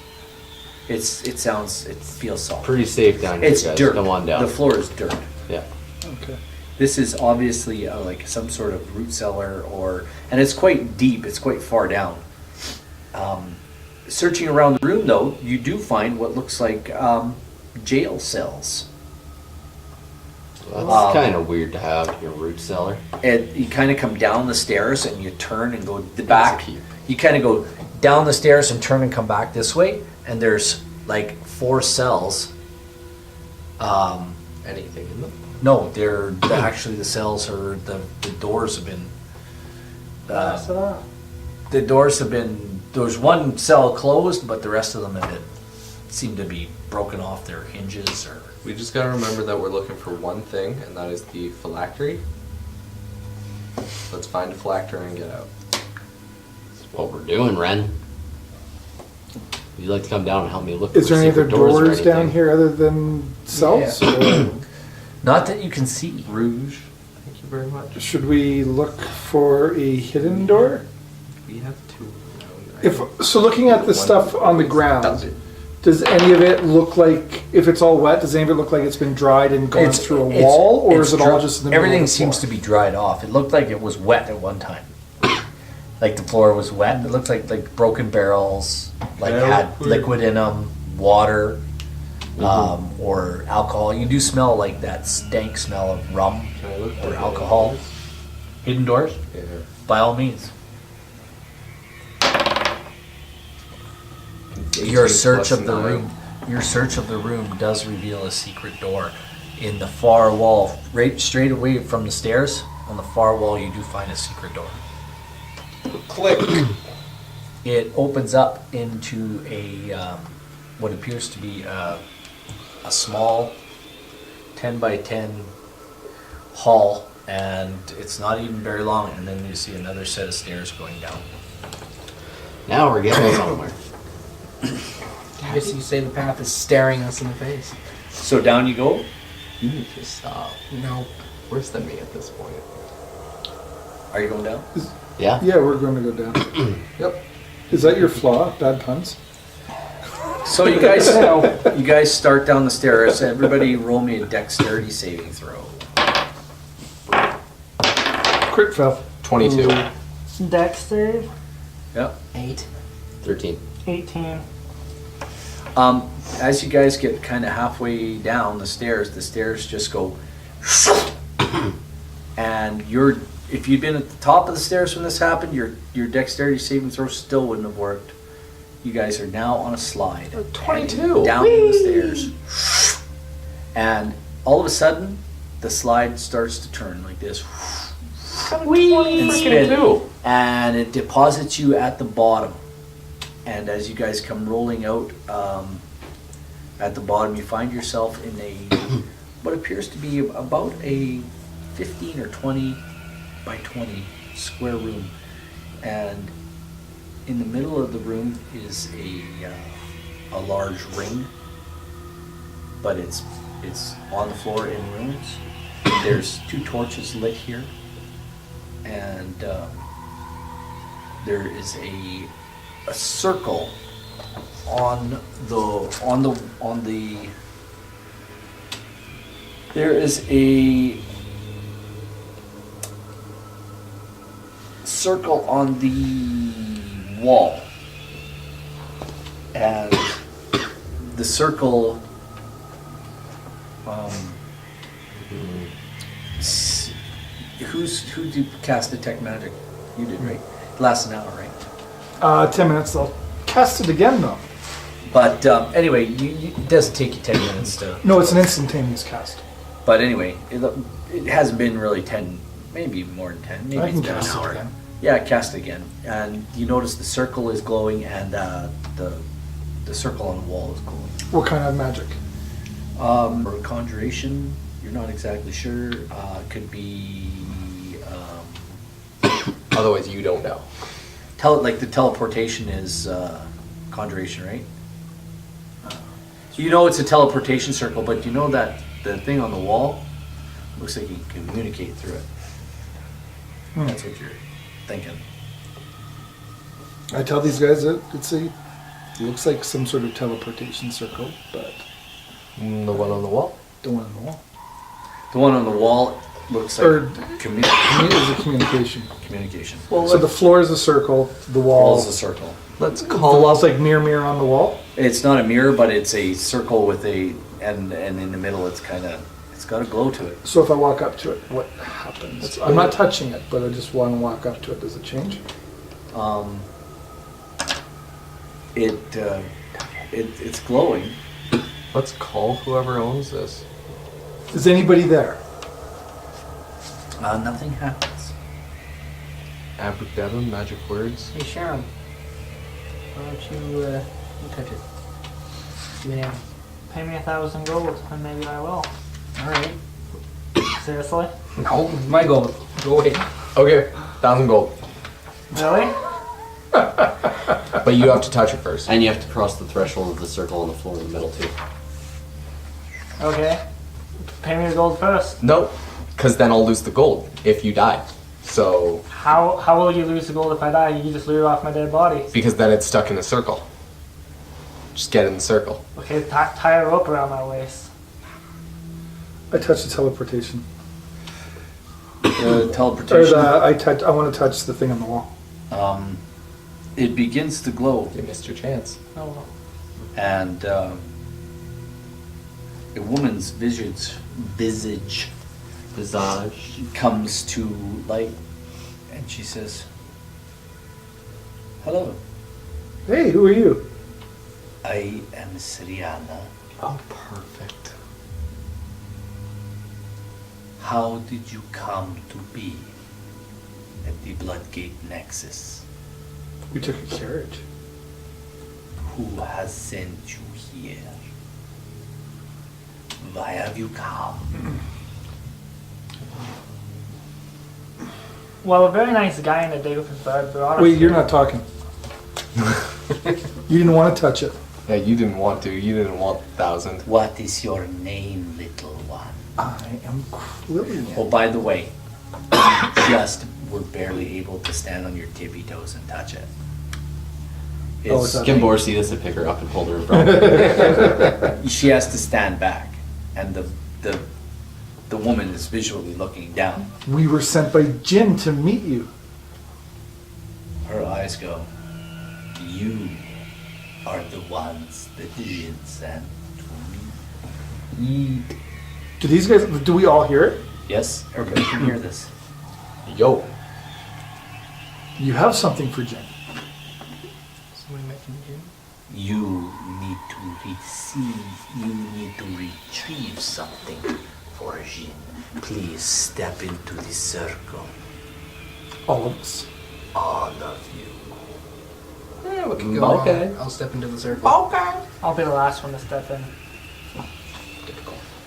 [SPEAKER 5] It feels solid.
[SPEAKER 3] Pretty safe down here,
[SPEAKER 5] It's
[SPEAKER 3] guys.
[SPEAKER 5] dirt.
[SPEAKER 3] Come on down.
[SPEAKER 5] The floor is dirt.
[SPEAKER 3] Yeah.
[SPEAKER 6] Okay.
[SPEAKER 5] This is obviously like some sort of root cellar, and it's quite deep. It's quite far down. Searching around the room, though, you do find what looks like jail cells.
[SPEAKER 3] Well, that's kind of weird to have your root cellar.
[SPEAKER 5] And you kind of come down the stairs and you turn and go the back. You kind of go down the stairs and turn and come back this way, and there's like 4 cells.
[SPEAKER 8] Anything in them?
[SPEAKER 5] No, actually the cells are the doors have been. The doors have been. There's one cell closed, but the rest of them seem to be broken off their hinges or.
[SPEAKER 8] We just gotta remember that we're looking for one thing, and that is the phylactery. Let's find a phylactery and get out.
[SPEAKER 3] That's what we're doing, Ren. Would you like to come down and help me look
[SPEAKER 6] Is
[SPEAKER 3] for
[SPEAKER 6] there any other
[SPEAKER 3] secret doors or
[SPEAKER 6] doors down
[SPEAKER 3] anything?
[SPEAKER 6] here other than cells? Or
[SPEAKER 5] Not that you can see.
[SPEAKER 8] Rouge. Thank you very much.
[SPEAKER 6] should we look for a hidden door?
[SPEAKER 8] We have 2.
[SPEAKER 6] So looking at the stuff on the ground, does any of it look like, if it's all wet, does any of it look like it's been dried and gone through a wall, or is it all just in the middle
[SPEAKER 5] everything
[SPEAKER 6] of the
[SPEAKER 5] seems to
[SPEAKER 6] floor?
[SPEAKER 5] be dried off. It looked like it was wet at one time. Like the floor was wet. It looked like broken barrels, like had liquid in them, water, or alcohol. You do smell like that stank smell of rum
[SPEAKER 8] Can I look
[SPEAKER 5] or
[SPEAKER 8] for
[SPEAKER 5] alcohol. Hidden doors,
[SPEAKER 8] Yeah.
[SPEAKER 5] by all means. Your
[SPEAKER 8] 18
[SPEAKER 5] search
[SPEAKER 8] plus
[SPEAKER 5] of the
[SPEAKER 8] 9.
[SPEAKER 5] room. Your search of the room does reveal a secret door in the far wall, right straight away from the stairs. On the far wall, you do find a secret door.
[SPEAKER 8] Click.
[SPEAKER 5] It opens up into a what appears to be a small 10 by 10 hall, and it's not even very long. And then you see another set of stairs going down.
[SPEAKER 3] Now we're getting somewhere.
[SPEAKER 7] I guess you say the path is staring us in the face.
[SPEAKER 5] So down you go.
[SPEAKER 8] You need to stop.
[SPEAKER 7] No.
[SPEAKER 8] Worse than me at this point.
[SPEAKER 5] Are you going down?
[SPEAKER 3] Yeah?
[SPEAKER 6] Yeah, we're going to go down.
[SPEAKER 8] Yep.
[SPEAKER 6] Is that your flaw? Bad puns?
[SPEAKER 5] So you guys start down the stairs. Everybody roll me a dexterity saving throw.
[SPEAKER 6] Crit fail.
[SPEAKER 8] 22.
[SPEAKER 4] Dex save,
[SPEAKER 5] Yep.
[SPEAKER 7] 8.
[SPEAKER 3] 13.
[SPEAKER 4] 18.
[SPEAKER 5] As you guys get kind of halfway down the stairs just go, and if you'd been at the top of the stairs when this happened, your dexterity saving throw still wouldn't have worked. You guys are now on a slide.
[SPEAKER 8] 22.
[SPEAKER 5] Down the stairs. And all of a sudden, the slide starts to turn like this. And spin. And it deposits you at the bottom. And as you guys come rolling out at the bottom, you find yourself in what appears to be about a 15 or 20 by 20 square room. And in the middle of the room is a large ring, but it's on the floor in ruins. There's 2 torches lit here, and there is a circle there is a circle on the wall, and the circle who did cast detect magic? You did, right? Lasts an hour, right?
[SPEAKER 6] 10 minutes, I'll cast it again though.
[SPEAKER 5] But anyway, it doesn't take you 10 minutes to.
[SPEAKER 6] No, it's an instantaneous cast.
[SPEAKER 5] But anyway, it hasn't been really 10 maybe more than 10. Maybe
[SPEAKER 6] I can
[SPEAKER 5] it's been an
[SPEAKER 6] cast it
[SPEAKER 5] hour.
[SPEAKER 6] again.
[SPEAKER 5] Yeah, cast again. And you notice the circle is glowing and the circle on the wall is glowing.
[SPEAKER 6] What kind of magic?
[SPEAKER 5] For conjuration, you're not exactly sure. Could be
[SPEAKER 8] Otherwise, you don't know.
[SPEAKER 5] like the teleportation is conjuration, right? So you know it's a teleportation circle, but you know that the thing on the wall looks like you can communicate through it. That's what you're thinking.
[SPEAKER 6] I tell these guys that it looks like some sort of teleportation circle, but
[SPEAKER 8] The one on the wall?
[SPEAKER 6] the one on the wall.
[SPEAKER 5] The one on the wall looks like
[SPEAKER 6] Or
[SPEAKER 5] communication.
[SPEAKER 6] is a communication.
[SPEAKER 5] Communication.
[SPEAKER 6] So the floor is a circle, the wall
[SPEAKER 5] Wall's a circle.
[SPEAKER 8] Let's
[SPEAKER 6] the
[SPEAKER 8] call
[SPEAKER 6] wall's
[SPEAKER 8] up.
[SPEAKER 6] like mirror on the wall.
[SPEAKER 5] It's not a mirror, but it's a circle with and in the middle it's got a glow to it.
[SPEAKER 6] So if I walk up to it, what happens? I'm not touching it, but I just want to walk up to it. Does it change?
[SPEAKER 5] It's glowing.
[SPEAKER 8] Let's call whoever owns this.
[SPEAKER 6] Is anybody there?
[SPEAKER 5] Nothing happens.
[SPEAKER 8] Abracadabra, magic words.
[SPEAKER 7] Hey Sharon, why don't you touch it? Yeah.
[SPEAKER 4] Pay me 1,000 gold, and maybe I will.
[SPEAKER 7] Alright.
[SPEAKER 4] Seriously?
[SPEAKER 7] No, my gold. Go away.
[SPEAKER 8] Okay, 1,000 gold.
[SPEAKER 4] Really?
[SPEAKER 8] But you have to touch it first.
[SPEAKER 3] And you have to cross the threshold of the circle on the floor in the middle too.
[SPEAKER 4] Okay. Pay me the gold first.
[SPEAKER 8] No, because then I'll lose the gold if you die. So,
[SPEAKER 4] How will you lose the gold if I die? You just lure off my dead body.
[SPEAKER 8] because then it's stuck in a circle. Just get in the circle.
[SPEAKER 4] Okay, tie a rope around my waist.
[SPEAKER 6] I touch the teleportation.
[SPEAKER 5] The
[SPEAKER 6] Or
[SPEAKER 5] teleportation.
[SPEAKER 6] I want to touch the thing on the wall.
[SPEAKER 5] It begins to glow,
[SPEAKER 8] You missed your chance.
[SPEAKER 4] Oh well.
[SPEAKER 5] and a woman's visage
[SPEAKER 3] Visage.
[SPEAKER 5] comes to light, and she says, "Hello,
[SPEAKER 6] Hey, who are you?
[SPEAKER 5] I am Sriana.
[SPEAKER 8] Oh, perfect.
[SPEAKER 5] How did you come to be at the Bloodgate Nexus?
[SPEAKER 6] We took a carriage.
[SPEAKER 5] Who has sent you here? Why have you come?"
[SPEAKER 4] Well, a very nice guy in a day with his bird brought us
[SPEAKER 6] Wait, you're
[SPEAKER 4] here.
[SPEAKER 6] not talking. You didn't want to touch it.
[SPEAKER 8] Yeah, you didn't want to. You didn't want 1,000.
[SPEAKER 5] What is your name, little one?
[SPEAKER 6] I am Quillian.
[SPEAKER 5] Oh, by the way, you just were barely able to stand on your tippy toes and touch it.
[SPEAKER 6] Oh, it's not-
[SPEAKER 3] Can Boris see this and pick her up and hold her in front of her?
[SPEAKER 5] She has to stand back, and the woman is visually looking down.
[SPEAKER 6] We were sent by Jin to meet you.
[SPEAKER 5] Her eyes go, "You are the ones that Jin sent to me."
[SPEAKER 6] Do these guys? Do we all hear it?
[SPEAKER 5] Yes, everybody can hear this.
[SPEAKER 8] Yo.
[SPEAKER 6] You have something for Jin.
[SPEAKER 7] Somebody mentioned Jim.
[SPEAKER 5] You need to receive, you need to retrieve something for Jin. Please step into the circle,
[SPEAKER 6] All of us.
[SPEAKER 5] all of you.
[SPEAKER 7] Yeah, we can go
[SPEAKER 8] Okay.
[SPEAKER 7] on. I'll step into the circle.
[SPEAKER 4] I'll be the last one to step in.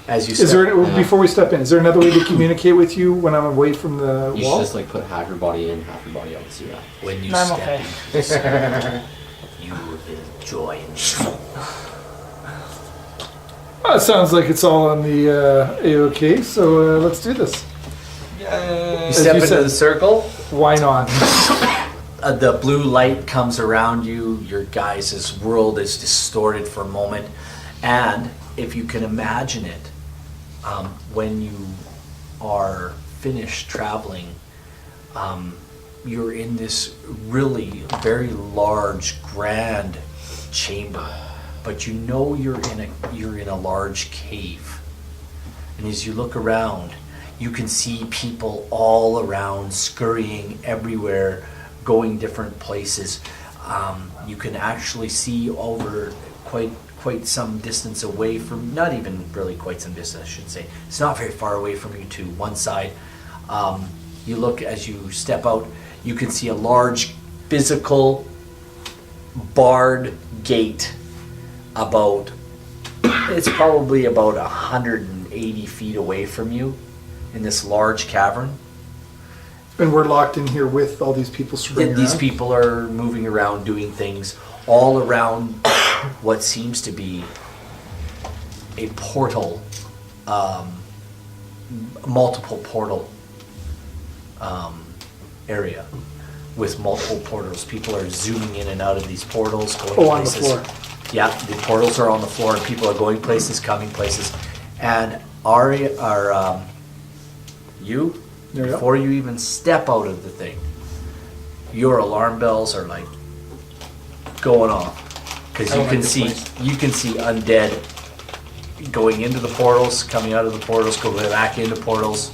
[SPEAKER 5] As you
[SPEAKER 6] Is there
[SPEAKER 3] Yeah.
[SPEAKER 6] before we step in? Is there another way to communicate with you when I'm away from the
[SPEAKER 3] You should
[SPEAKER 6] wall?
[SPEAKER 3] just like put half your body in, half your body out. See that?
[SPEAKER 5] when you
[SPEAKER 4] No, I'm
[SPEAKER 5] step
[SPEAKER 4] okay.
[SPEAKER 5] into the circle, you will join me.
[SPEAKER 6] Sounds like it's all on the A-OK, so let's do this.
[SPEAKER 5] You
[SPEAKER 6] As
[SPEAKER 5] step
[SPEAKER 6] you
[SPEAKER 5] into
[SPEAKER 6] said.
[SPEAKER 5] the circle,
[SPEAKER 6] Why not?
[SPEAKER 5] the blue light comes around you, your guys' world is distorted for a moment, and if you can imagine it, when you are finished traveling, you're in this really very large, grand chamber, but you know you're in a large cave. And as you look around, you can see people all around, scurrying everywhere, going different places. You can actually see over quite some distance away from, not even really quite some distance, I should say. It's not very far away from you to one side. You look as you step out, you can see a large physical barred gate it's probably about 180 feet away from you in this large cavern.
[SPEAKER 6] And we're locked in here with all these people sprinting
[SPEAKER 5] These
[SPEAKER 6] around?
[SPEAKER 5] people are moving around, doing things all around what seems to be a portal, multiple portal area with multiple portals. People are zooming in and out of these portals, going
[SPEAKER 6] Oh, on the
[SPEAKER 5] places.
[SPEAKER 6] floor.
[SPEAKER 5] Yeah, the portals are on the floor, and people are going places, coming places. And you,
[SPEAKER 6] There you go.
[SPEAKER 5] before you even step out of the thing, your alarm bells are like going off because
[SPEAKER 7] I
[SPEAKER 5] you
[SPEAKER 7] don't
[SPEAKER 5] can
[SPEAKER 7] like this
[SPEAKER 5] see
[SPEAKER 7] place.
[SPEAKER 5] undead going into the portals, coming out of the portals, going back into portals.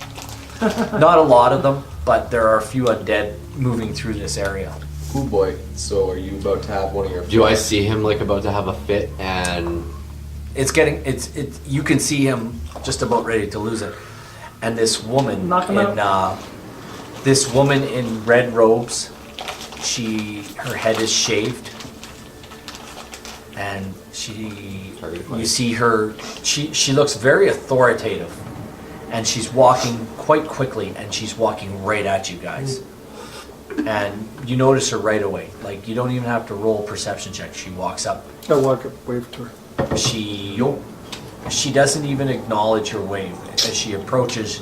[SPEAKER 5] Not a lot of them, but there are a few undead moving through this area.
[SPEAKER 8] Oh boy. So are you about to have one of your
[SPEAKER 3] Do I see him like about to have a fit and
[SPEAKER 5] You can see him just about ready to lose it. And this woman
[SPEAKER 4] Knock him
[SPEAKER 5] this woman in red robes, her head is shaved, and you see her, she looks very authoritative, and she's walking quite quickly, and she's walking right at you guys. And you notice her right away. Like, you don't even have to roll a perception check. She walks up.
[SPEAKER 6] I walk up, wave to her.
[SPEAKER 5] She doesn't even acknowledge your wave. As she approaches,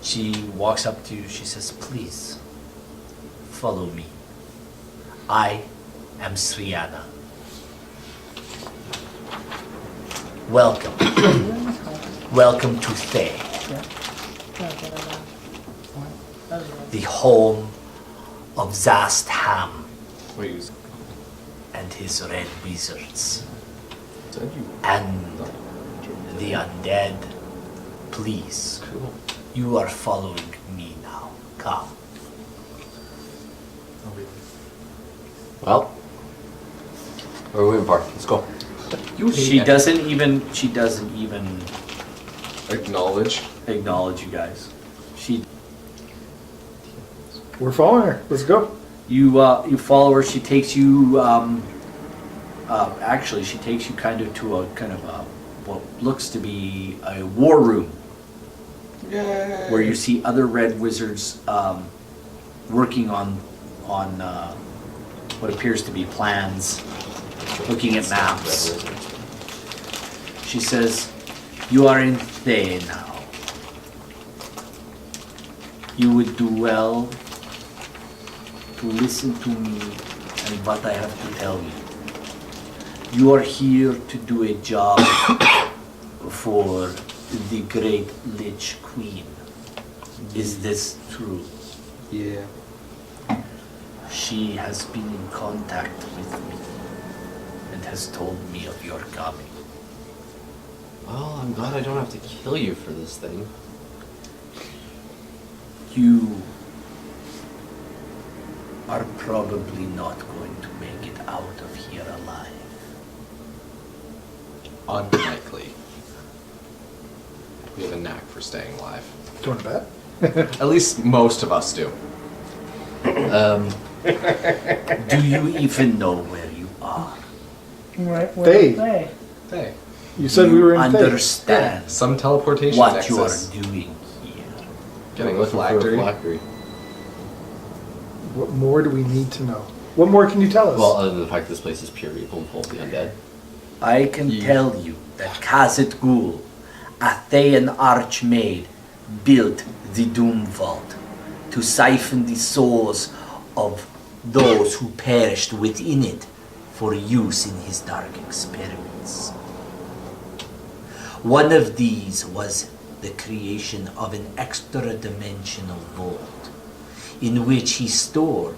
[SPEAKER 5] she walks up to you. She says, "Please, follow me. I am Sriana. Welcome. Welcome to Thay, the home of zass
[SPEAKER 8] Wait,
[SPEAKER 5] and his red wizards.
[SPEAKER 8] said you.
[SPEAKER 5] And the undead. Please, you are following me now. Come."
[SPEAKER 3] well? What are we waiting for? Let's go.
[SPEAKER 5] She doesn't even
[SPEAKER 8] Acknowledge.
[SPEAKER 5] acknowledge you guys.
[SPEAKER 6] We're following her. Let's go.
[SPEAKER 5] You follow her. She takes you. Actually, she takes you kind of to a what looks to be a war room,
[SPEAKER 8] Yay.
[SPEAKER 5] where you see other red wizards working on what appears to be plans, looking at maps. She says, "You are in Thay now. You would do well to listen to me and what I have to tell you. You are here to do a job for the great Lich Queen. Is this true?"
[SPEAKER 8] Yeah.
[SPEAKER 5] She has been in contact with me and has told me of your coming.
[SPEAKER 3] Well, I'm glad I don't have to kill you for this thing.
[SPEAKER 5] You are probably not going to make it out of here alive.
[SPEAKER 8] Unlikely. We have a knack for staying alive.
[SPEAKER 6] Do you want to bet?
[SPEAKER 8] At least most of us do.
[SPEAKER 5] Do you even know where you are?
[SPEAKER 4] Right,
[SPEAKER 6] They.
[SPEAKER 4] They.
[SPEAKER 8] Hey.
[SPEAKER 6] You said
[SPEAKER 5] you
[SPEAKER 6] we were in Thay.
[SPEAKER 5] understand
[SPEAKER 8] Some teleportation
[SPEAKER 5] what you are
[SPEAKER 8] nexus.
[SPEAKER 5] doing here.
[SPEAKER 8] Getting
[SPEAKER 3] Looking for a
[SPEAKER 8] phylactery.
[SPEAKER 3] phylactery.
[SPEAKER 6] What more do we need to know? What more can you tell us?
[SPEAKER 3] Well, other than the fact this place is pure evil and full of the undead.
[SPEAKER 5] I can
[SPEAKER 8] Yeah.
[SPEAKER 5] tell you that Khazit Ghul, a Thayan archmaid, built the doomvault to siphon the souls of those who perished within it for use in his dark experiments. One of these was the creation of an extra-dimensional vault in which he stored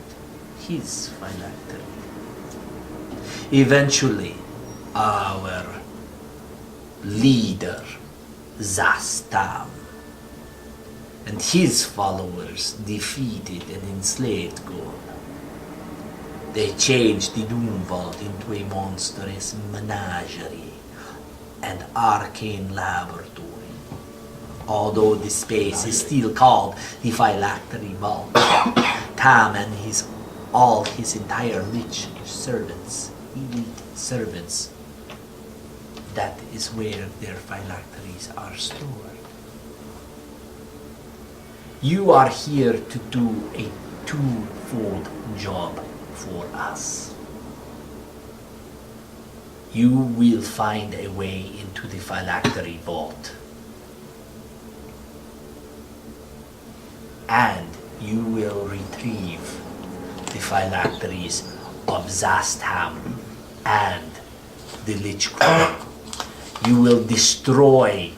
[SPEAKER 5] his phylactery. Eventually, our leader, zass and his followers defeated and enslaved Ghul. They changed the Doomvault into a monstrous menagerie and arcane laboratory.
[SPEAKER 2] Although this space is still called the phylactery vault. Tam and all his entire rich servants, elite servants, that is where their phylacteries are stored. You are here to do a twofold job for us. You will find a way into the phylactery vault. And you will retrieve the phylacteries of zass and the Lich Queen. You will destroy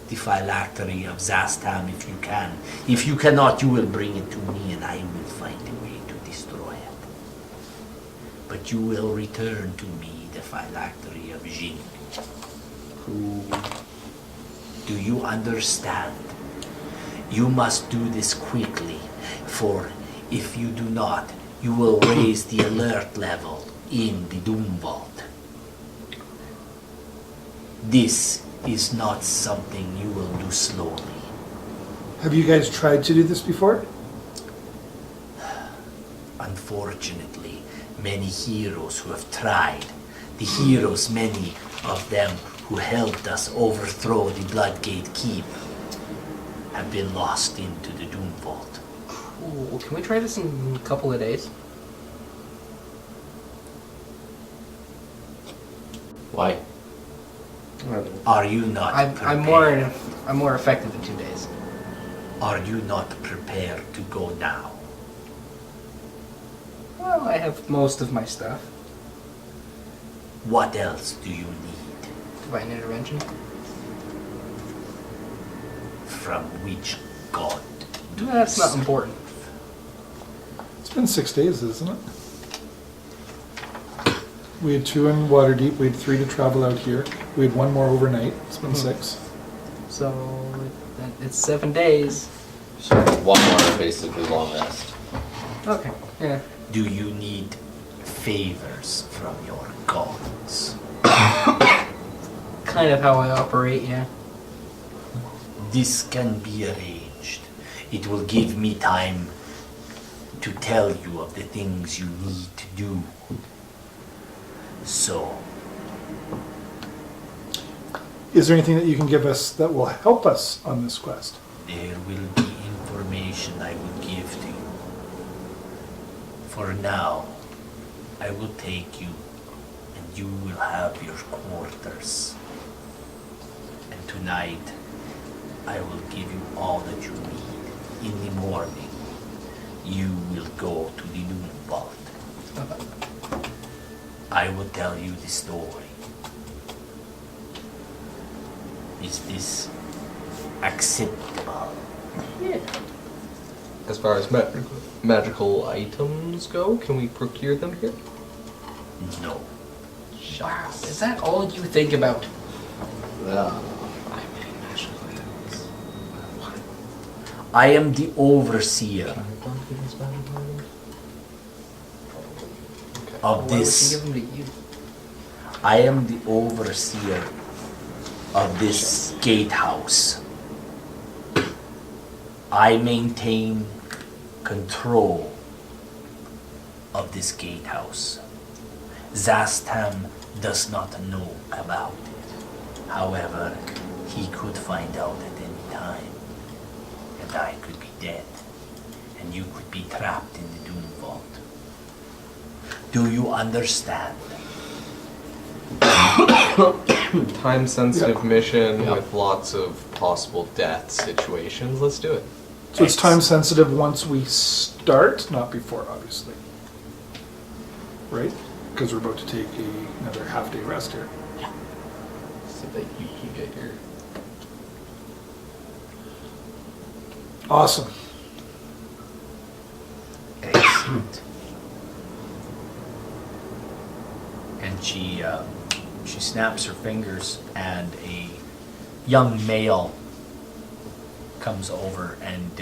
[SPEAKER 2] the phylactery of zass if you can. If you cannot, you will bring it to me and I will find a way to destroy it. But you will return to me the phylactery of Jing. Do you understand? You must do this quickly, for if you do not, you will raise the alert level in the doomvault. This is not something you will do slowly.
[SPEAKER 6] Have you guys tried to do this before?
[SPEAKER 2] Unfortunately, many heroes who have tried, the heroes, many of them who helped us overthrow the Bloodgate Keep, have been lost into the doomvault.
[SPEAKER 7] Ooh, can we try this in a couple of days?
[SPEAKER 3] Why?
[SPEAKER 2] Are you not
[SPEAKER 7] I'm
[SPEAKER 2] prepared?
[SPEAKER 7] more effective in 2 days.
[SPEAKER 2] Are you not prepared to go now?
[SPEAKER 7] Well, I have most of my stuff.
[SPEAKER 2] What else do you need?
[SPEAKER 7] Divine intervention.
[SPEAKER 2] From which god do
[SPEAKER 7] That's
[SPEAKER 2] you
[SPEAKER 7] not important.
[SPEAKER 6] It's been 6 days, isn't it? We had 2 in Waterdeep. We had 3 to travel out here. We had 1 more overnight. It's been 6.
[SPEAKER 7] So it's 7 days.
[SPEAKER 3] So one more basically long rest.
[SPEAKER 7] Okay. Yeah.
[SPEAKER 2] Do you need favors from your gods?
[SPEAKER 7] Kind of how I operate, yeah.
[SPEAKER 2] This can be arranged. It will give me time to tell you of the things you need to do. So,
[SPEAKER 6] Is there anything that you can give us that will help us on this quest?
[SPEAKER 2] there will be information I will give to you. For now, I will take you and you will have your quarters. And tonight, I will give you all that you need. In the morning, you will go to the doomvault. I will tell you the story. Is this acceptable?
[SPEAKER 7] Yeah.
[SPEAKER 8] As far as magical items go, can we procure them here?
[SPEAKER 2] No.
[SPEAKER 7] Wow. Is that all you think about?
[SPEAKER 2] I am the overseer of
[SPEAKER 7] Why
[SPEAKER 2] this.
[SPEAKER 7] would you give them to you?
[SPEAKER 2] I am the overseer of this gatehouse. I maintain control of this gatehouse. Zastam does not know about it. However, he could find out at any time. And I could be dead. And you could be trapped in the doomvault. Do you understand?
[SPEAKER 8] Time-sensitive mission with lots of possible death situations. Let's do it.
[SPEAKER 6] So it's time sensitive once we start, not before, obviously. Right? Because we're about to take another half-day rest here.
[SPEAKER 3] So that you can get your...
[SPEAKER 6] Awesome.
[SPEAKER 2] Excellent. And she snaps her fingers, and a young male comes over, and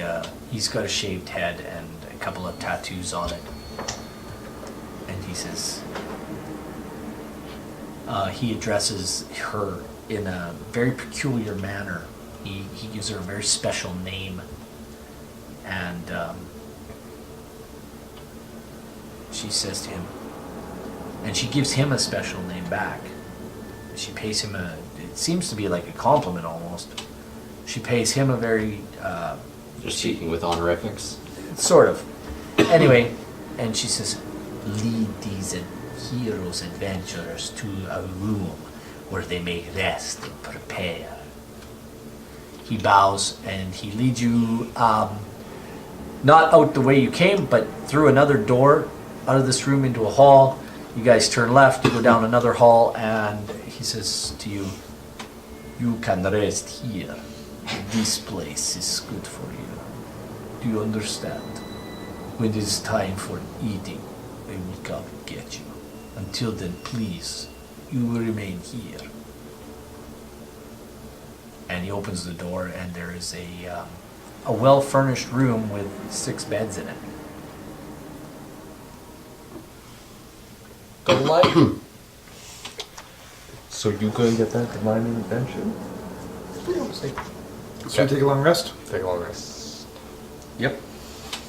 [SPEAKER 2] he's got a shaved head and a couple of tattoos on it. And he says, he addresses her in a very peculiar manner. He gives her a very special name, and she says to him, and she gives him a special name back. She pays him it seems to be like a compliment almost. She pays him a very,
[SPEAKER 3] You're speaking with honorifics.
[SPEAKER 2] sort of. Anyway, and she says, lead these heroes, adventurers to a room where they may rest and prepare. He bows and he leads you, not out the way you came, but through another door out of this room into a hall. You guys turn left, you go down another hall, and he says to you, you can rest here. This place is good for you. Do you understand? When it is time for eating, I will come get you. Until then, please, you will remain here. And he opens the door, and there is a well-furnished room with 6 beds in it.
[SPEAKER 8] The light. So you go and get that divine intervention?
[SPEAKER 6] So we take a long rest.
[SPEAKER 8] Take a long rest.
[SPEAKER 5] Yep.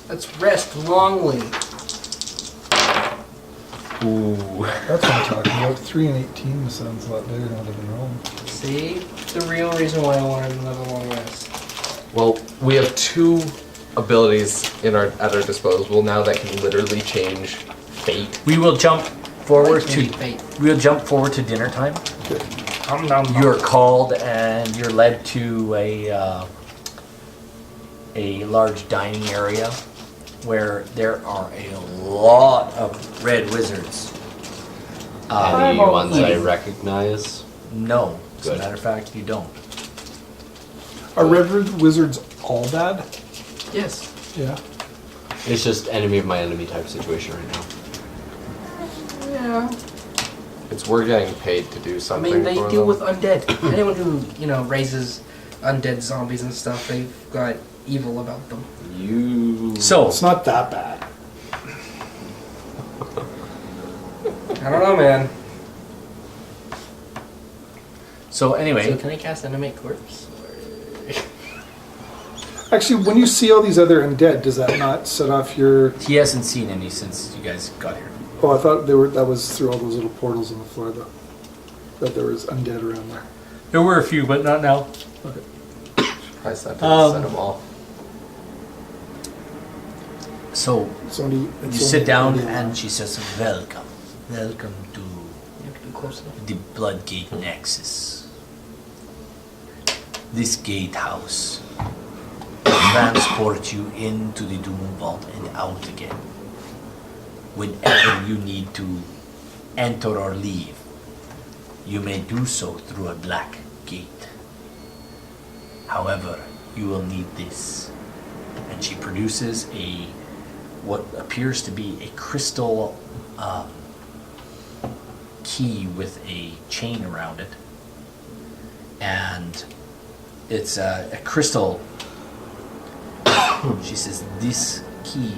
[SPEAKER 7] Let's rest longly.
[SPEAKER 8] Ooh.
[SPEAKER 6] That's what I'm talking about. 3 and 18 sounds a lot better than what I've been rolling.
[SPEAKER 7] See? The real reason why I wanted another long rest.
[SPEAKER 8] Well, we have 2 abilities at our disposal now that can literally change fate.
[SPEAKER 2] We will jump forward
[SPEAKER 7] Like maybe fate.
[SPEAKER 2] We'll jump forward to dinner time.
[SPEAKER 7] You're
[SPEAKER 2] You're called and you're led to a large dining area where there are a lot of red wizards.
[SPEAKER 3] Any ones I recognize?
[SPEAKER 2] No, as a
[SPEAKER 3] Good.
[SPEAKER 2] matter of fact, you don't.
[SPEAKER 6] Are red wizards all bad?
[SPEAKER 7] Yes.
[SPEAKER 6] Yeah.
[SPEAKER 3] It's just enemy of my enemy type situation right now.
[SPEAKER 7] Yeah.
[SPEAKER 8] It's we're getting paid to do
[SPEAKER 7] I
[SPEAKER 8] something.
[SPEAKER 7] mean, they
[SPEAKER 8] for
[SPEAKER 7] deal
[SPEAKER 8] them.
[SPEAKER 7] with undead. Anyone who, raises undead zombies and stuff, they've got evil about them.
[SPEAKER 2] So,
[SPEAKER 6] It's not that bad.
[SPEAKER 7] I don't know, man.
[SPEAKER 2] so anyway,
[SPEAKER 7] So can I cast Animate Corpse?
[SPEAKER 6] Actually, when you see all these other undead, does that not set off your...
[SPEAKER 2] he hasn't seen any since you guys got here.
[SPEAKER 6] Oh, I thought that was through all those little portals on the floor, though. That there was undead around there.
[SPEAKER 2] There were a few, but not now.
[SPEAKER 6] Okay.
[SPEAKER 8] Surprised that didn't set them off.
[SPEAKER 2] So,
[SPEAKER 6] It's only,
[SPEAKER 2] you
[SPEAKER 6] it's
[SPEAKER 2] sit
[SPEAKER 6] only
[SPEAKER 2] down
[SPEAKER 6] undead.
[SPEAKER 2] and she says, welcome. Welcome to
[SPEAKER 7] You have to be close enough.
[SPEAKER 2] the Bloodgate Nexus. This gatehouse will transport you into the Doomvault and out again. Whenever you need to enter or leave, you may do so through a black gate. However, you will need this. And she produces what appears to be a crystal key with a chain around it. And it's a crystal. She says this key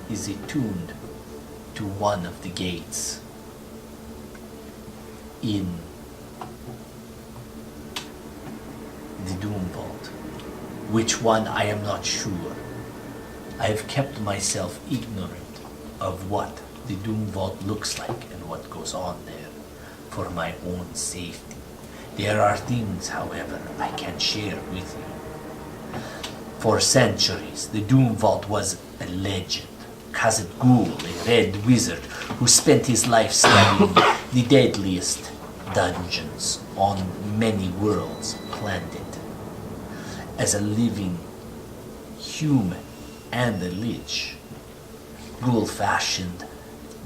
[SPEAKER 2] is attuned to one of the gates in the Doomvault. Which one, I am not sure. I have kept myself ignorant of what the Doomvault looks like and what goes on there for my own safety. There are things, however, I can share with you. For centuries, the Doomvault was a legend. Khazad Ghul, a red wizard who spent his life studying the deadliest dungeons on many worlds, planned it. As a living human and a lich, Ghul fashioned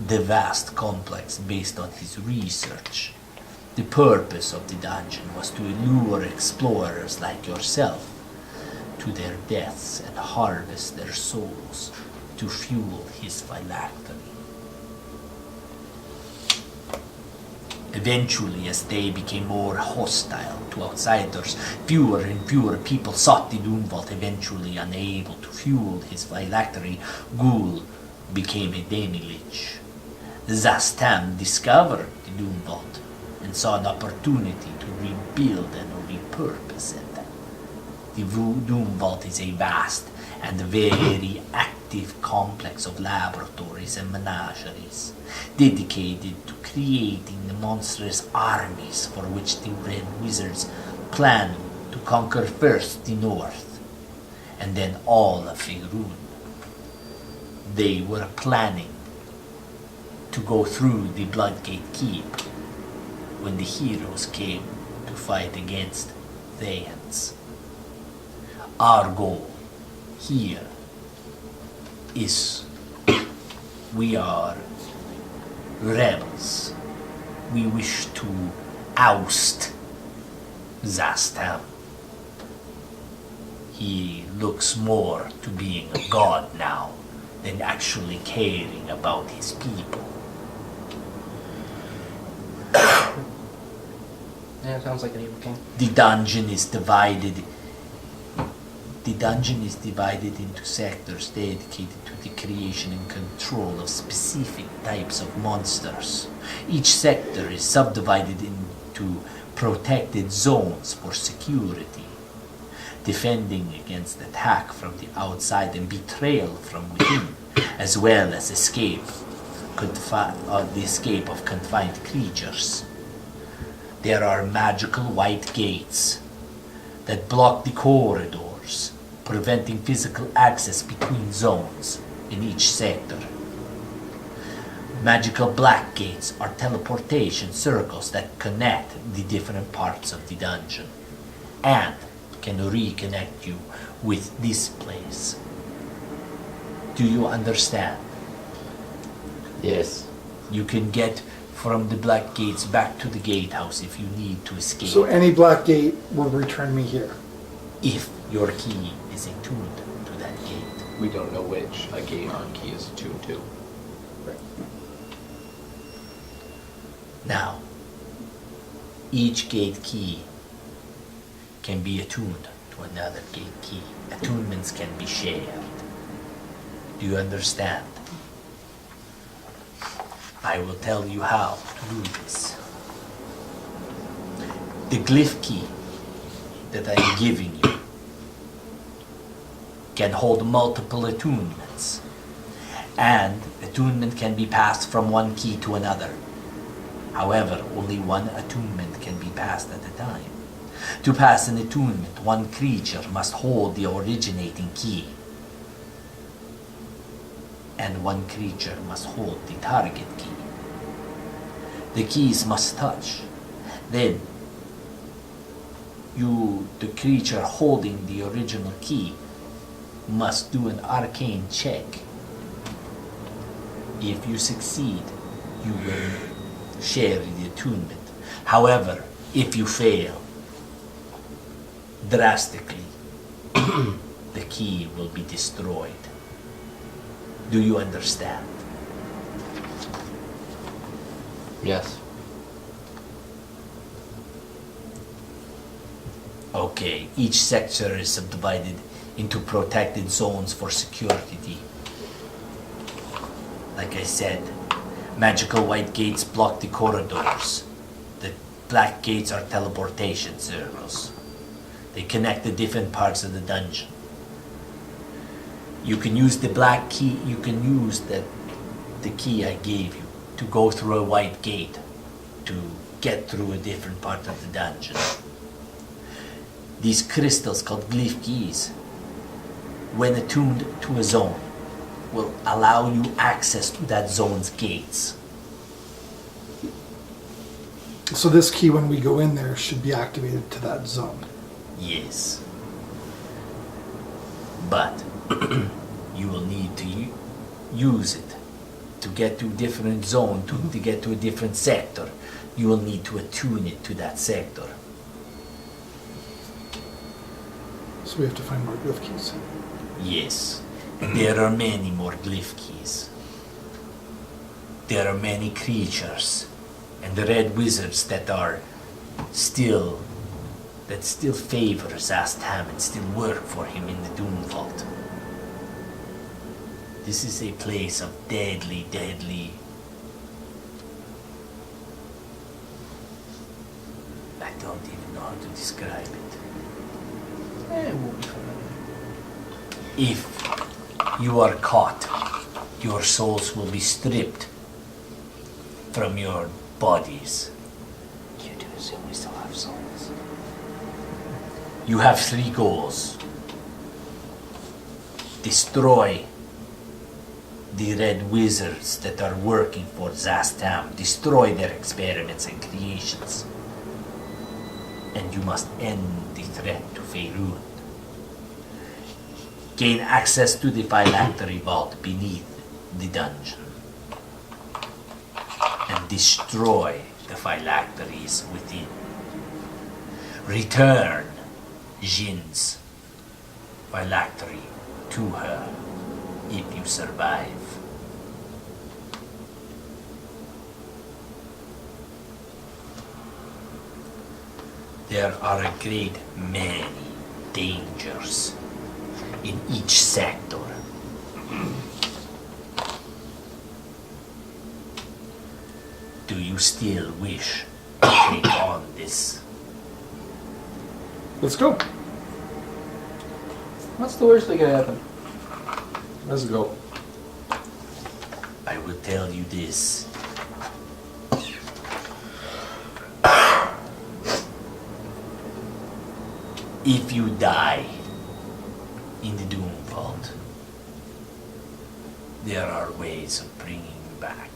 [SPEAKER 2] the vast complex based on his research. The purpose of the dungeon was to lure explorers like yourself to their deaths and harvest their souls to fuel his phylactery. Eventually, as they became more hostile to outsiders, fewer and fewer people sought the Doomvault. Eventually, unable to fuel his phylactery, Ghul became a demi-lich. Zass discovered the Doomvault and saw an opportunity to rebuild and repurpose it. The doomvault is a vast and very active complex of laboratories and menageries dedicated to creating the monstrous armies for which the Red Wizards plan to conquer first the North and then all of Faerun. They were planning to go through the Bloodgate Keep when the heroes came to fight against Thayans. Our goal here is we are rebels. We wish to oust Zass. He looks more to being a god now than actually caring about his people.
[SPEAKER 7] Yeah, sounds like an evil king.
[SPEAKER 2] The dungeon is divided into sectors dedicated to the creation and control of specific types of monsters. Each sector is subdivided into protected zones for security, defending against attack from the outside and betrayal from within, as well as the escape of confined creatures. There are magical white gates that block the corridors, preventing physical access between zones in each sector. Magical black gates are teleportation circles that connect the different parts of the dungeon and can reconnect you with this place. Do you understand?
[SPEAKER 3] Yes.
[SPEAKER 2] You can get from the black gates back to the gatehouse if you need to escape.
[SPEAKER 6] So any black gate will return me here.
[SPEAKER 2] If your key is attuned to that gate.
[SPEAKER 8] We don't know which a gate our key is attuned to.
[SPEAKER 2] Now, each gate key can be attuned to another gate key. Attunements can be shared. Do you understand? I will tell you how to do this. The glyph key that I am giving you can hold multiple attunements, and attunement can be passed from one key to another. However, only one attunement can be passed at a time. To pass an attunement, one creature must hold the originating key, and one creature must hold the target key. The keys must touch. Then, the creature holding the original key, must do an arcane check. If you succeed, you will share the attunement. However, if you fail, drastically, the key will be destroyed. Do you understand?
[SPEAKER 3] Yes.
[SPEAKER 2] Okay, each sector is subdivided into protected zones for security. Like I said, magical white gates block the corridors. The black gates are teleportation circles. They connect the different parts of the dungeon. You can use the black key, you can use the key I gave you to go through a white gate to get through a different part of the dungeon. These crystals called glyph keys, when attuned to a zone, will allow you access to that zone's gates.
[SPEAKER 6] So this key, when we go in there, should be activated to that zone.
[SPEAKER 2] Yes. But you will need to use it to get to a different zone, to get to a different sector. You will need to attune it to that sector.
[SPEAKER 6] So we have to find more glyph keys.
[SPEAKER 2] Yes. There are many more glyph keys. There are many creatures and the red wizards that still favor Zass and still work for him in the doomvault. This is a place of deadly I don't even know how to describe it.
[SPEAKER 7] We'll be fine.
[SPEAKER 2] If you are caught, your souls will be stripped from your bodies.
[SPEAKER 7] You do assume we still have souls.
[SPEAKER 2] You have 3 goals. Destroy the red wizards that are working for Zass. Destroy their experiments and creations. And you must end the threat to Faerun. Gain access to the phylactery vault beneath the dungeon. And destroy the phylacteries within. Return Jin's phylactery to her if you survive. There are a great many dangers in each sector. Do you still wish to take on this?
[SPEAKER 6] Let's go.
[SPEAKER 7] What's the worst that could happen?
[SPEAKER 8] Let's go.
[SPEAKER 2] I will tell you this. If you die in the doomvault, there are ways of bringing you back.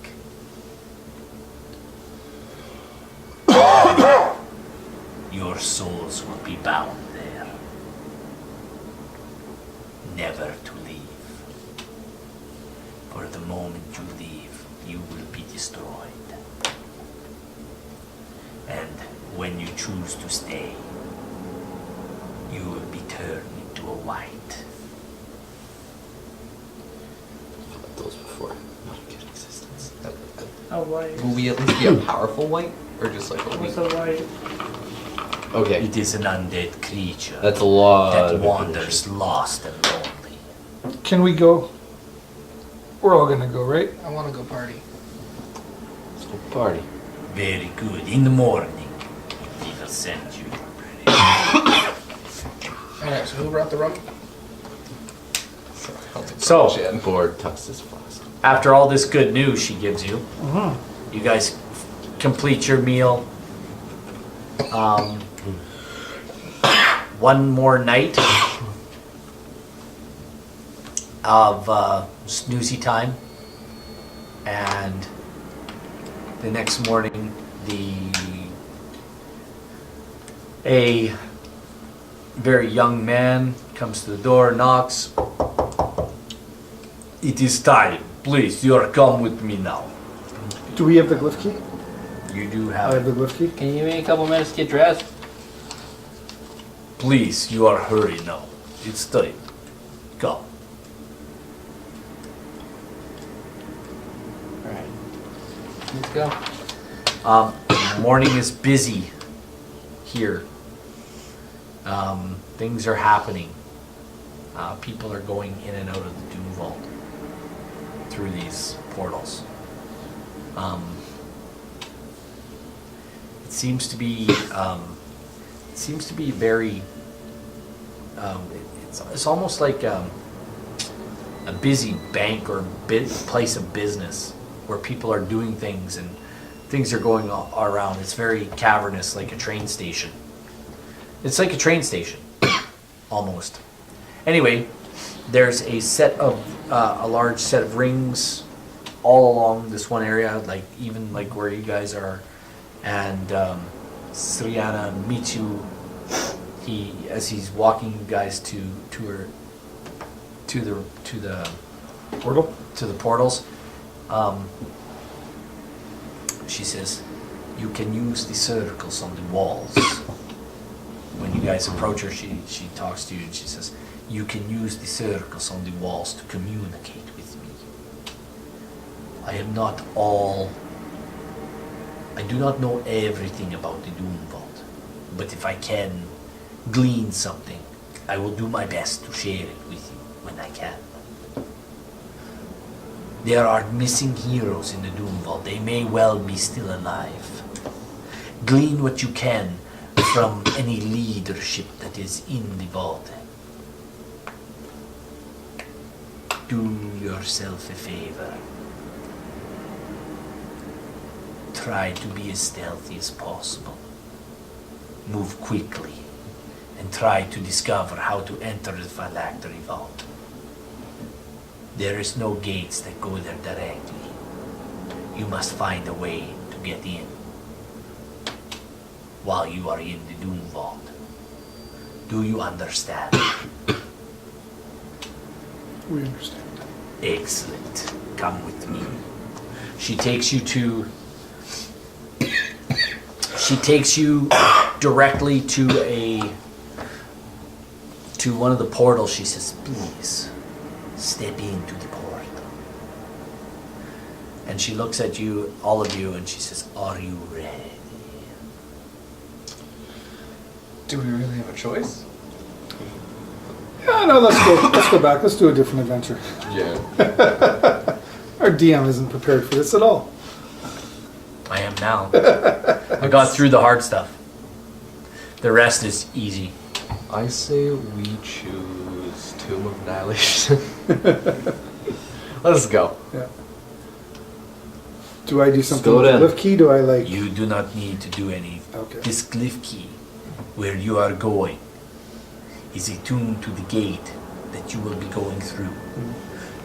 [SPEAKER 2] Your souls will be bound there, never to leave. For the moment you leave, you will be destroyed. And when you choose to stay, you will be turned into a white.
[SPEAKER 3] Those before. Not a good existence.
[SPEAKER 4] A white.
[SPEAKER 8] Will we at least be a powerful white? Or just like a weak?
[SPEAKER 4] What's a white?
[SPEAKER 3] Okay.
[SPEAKER 2] It is an undead creature
[SPEAKER 3] That's a lot
[SPEAKER 2] that
[SPEAKER 3] of
[SPEAKER 2] wanders lost and lonely.
[SPEAKER 6] Can we go? We're all gonna go, right?
[SPEAKER 7] I want to go party.
[SPEAKER 3] information. Party.
[SPEAKER 2] Very good. In the morning, we will send you.
[SPEAKER 7] Alright, so who brought the rum?
[SPEAKER 5] So,
[SPEAKER 3] Board tucks his flask.
[SPEAKER 5] after all this good news she gives you, you guys complete your meal. One more night of snoozy time, and the next morning, a very young man comes to the door, knocks. It is time. Please, you are come with me now.
[SPEAKER 6] Do we have the glyph key?
[SPEAKER 5] You do
[SPEAKER 6] I
[SPEAKER 5] have
[SPEAKER 6] have the glyph key.
[SPEAKER 4] Can you give me a couple minutes to get dressed?
[SPEAKER 5] Please, you are hurry now. It's time. Go.
[SPEAKER 7] Alright. Let's go.
[SPEAKER 5] Morning is busy here. Things are happening. People are going in and out of the doomvault through these portals. It seems to be very. It's almost like a busy bank or place of business where people are doing things and things are going around. It's very cavernous, like a train station. It's like a train station, almost. Anyway, there's a large set of rings all along this one area, like even like where you guys are, and Sriana meets you. As he's walking you guys to the
[SPEAKER 6] Portal.
[SPEAKER 5] to the portals. She says, "You can use the circles on the walls." When you guys approach her, she talks to you and she says, "You can use the circles on the walls to communicate with me. I do not know everything about the doomvault, but if I can glean something, I will do my best to share it with you when I can. There are missing heroes in the doomvault. They may well be still alive. Glean what you can
[SPEAKER 2] from any leadership that is in the vault. Do yourself a favor. Try to be as stealthy as possible. Move quickly and try to discover how to enter the phylactery vault. There is no gates that go there directly. You must find a way to get in while you are in the Doom Vault. Do you understand?
[SPEAKER 6] We understand.
[SPEAKER 2] Excellent. Come with me. She takes you to... She takes you directly to one of the portals. She says, please, step into the portal. And she looks at you, all of you, and she says, are you ready?
[SPEAKER 8] Do we really have a choice?
[SPEAKER 6] Yeah, no, let's go back. Let's do a different adventure.
[SPEAKER 8] Yeah.
[SPEAKER 6] Our DM isn't prepared for this at all.
[SPEAKER 2] I am now. I got through the hard stuff. The rest is easy.
[SPEAKER 8] I say we choose Tomb of Annihilation. Let's go.
[SPEAKER 6] Yeah. Do I do something
[SPEAKER 3] go
[SPEAKER 6] with the
[SPEAKER 3] then.
[SPEAKER 6] lift key? Do I like...
[SPEAKER 2] You do not need to do any.
[SPEAKER 6] Okay.
[SPEAKER 2] This glyph key, where you are going, is attuned to the gate that you will be going through.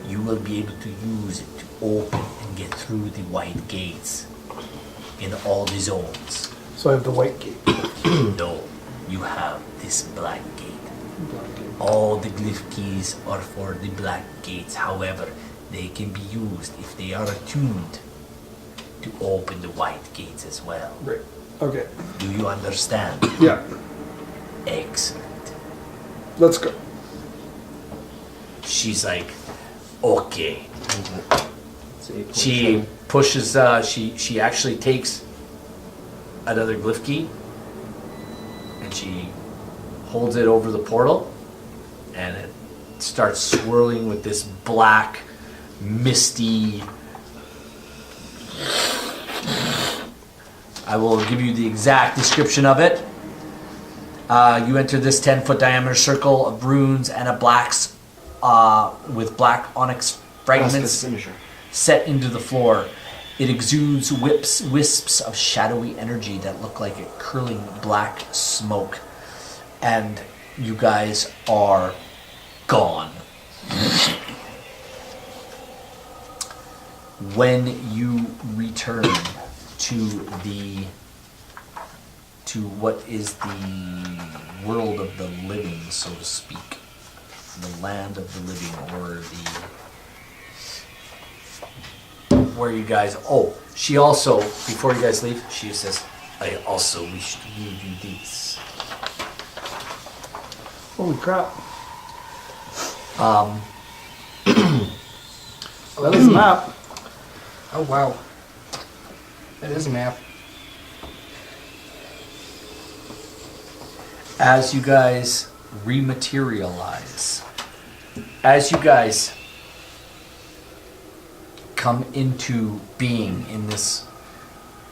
[SPEAKER 2] You will be able to use it to open and get through the white gates in all the zones.
[SPEAKER 6] So I have the white gate.
[SPEAKER 2] No, you have this black gate.
[SPEAKER 6] Black gate.
[SPEAKER 2] All the glyph keys are for the black gates. However, they can be used if they are attuned to open the white gates as well.
[SPEAKER 6] Right. Okay.
[SPEAKER 2] Do you understand?
[SPEAKER 6] Yeah.
[SPEAKER 2] Excellent.
[SPEAKER 6] Let's go.
[SPEAKER 2] She's like, okay.
[SPEAKER 3] It's 8.7.
[SPEAKER 2] She pushes, she actually takes another glyph key and she holds it over the portal and it starts swirling with this black, misty... I will give you the exact description of it. You enter this 10-foot diameter circle of runes and a blacks with black onyx fragments set into the floor. It exudes wisps of shadowy energy that look like a curling black smoke. And you guys are gone. When you return to what is the world of the living, so to speak, the land of the living, or where you guys, she also, before you guys leave, she says, I also wish to give you this.
[SPEAKER 6] Holy crap. That is a map.
[SPEAKER 7] Oh wow. That is a map.
[SPEAKER 2] As you guys rematerialize, as you guys come into being in this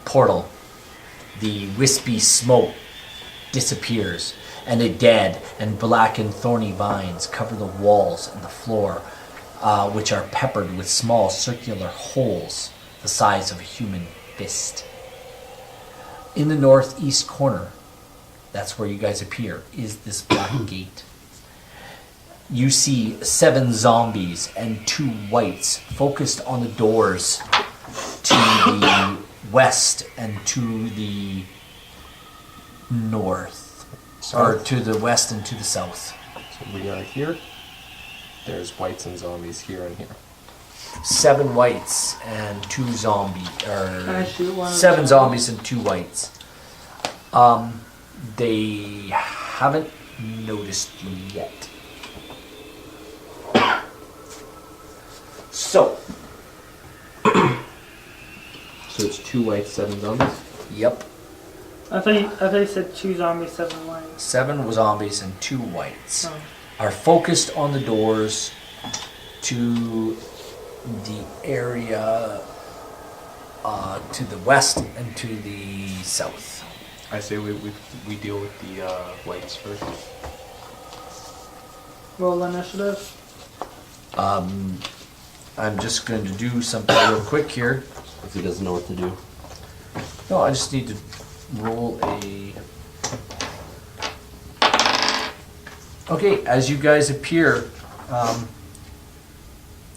[SPEAKER 2] portal, the wispy smoke disappears, and a dead and black and thorny vines cover the walls and the floor, which are peppered with small circular holes the size of a human fist. In the northeast corner, that's where you guys appear, is this black gate. You see 7 zombies and 2 whites focused on the doors to the west and to the north, or to the west and to the south.
[SPEAKER 8] So we are here. There's whites and zombies here and here.
[SPEAKER 2] 7 whites and 2 zombies,
[SPEAKER 4] Can I
[SPEAKER 2] or
[SPEAKER 4] shoot one of
[SPEAKER 2] 7
[SPEAKER 4] them?
[SPEAKER 2] zombies and 2 whites. They haven't noticed you yet. So,
[SPEAKER 3] So it's 2 whites, 7 zombies?
[SPEAKER 2] yep,
[SPEAKER 4] I thought you said 2 zombies, 7 whites.
[SPEAKER 2] 7 zombies and 2 whites
[SPEAKER 4] Oh.
[SPEAKER 2] are focused on the doors to the area to the west and to the south.
[SPEAKER 8] I say we deal with the whites first.
[SPEAKER 4] Roll initiative.
[SPEAKER 5] I'm just going to do something real quick here.
[SPEAKER 3] If he doesn't know what to do.
[SPEAKER 5] No, I just need to roll a... Okay, as you guys appear,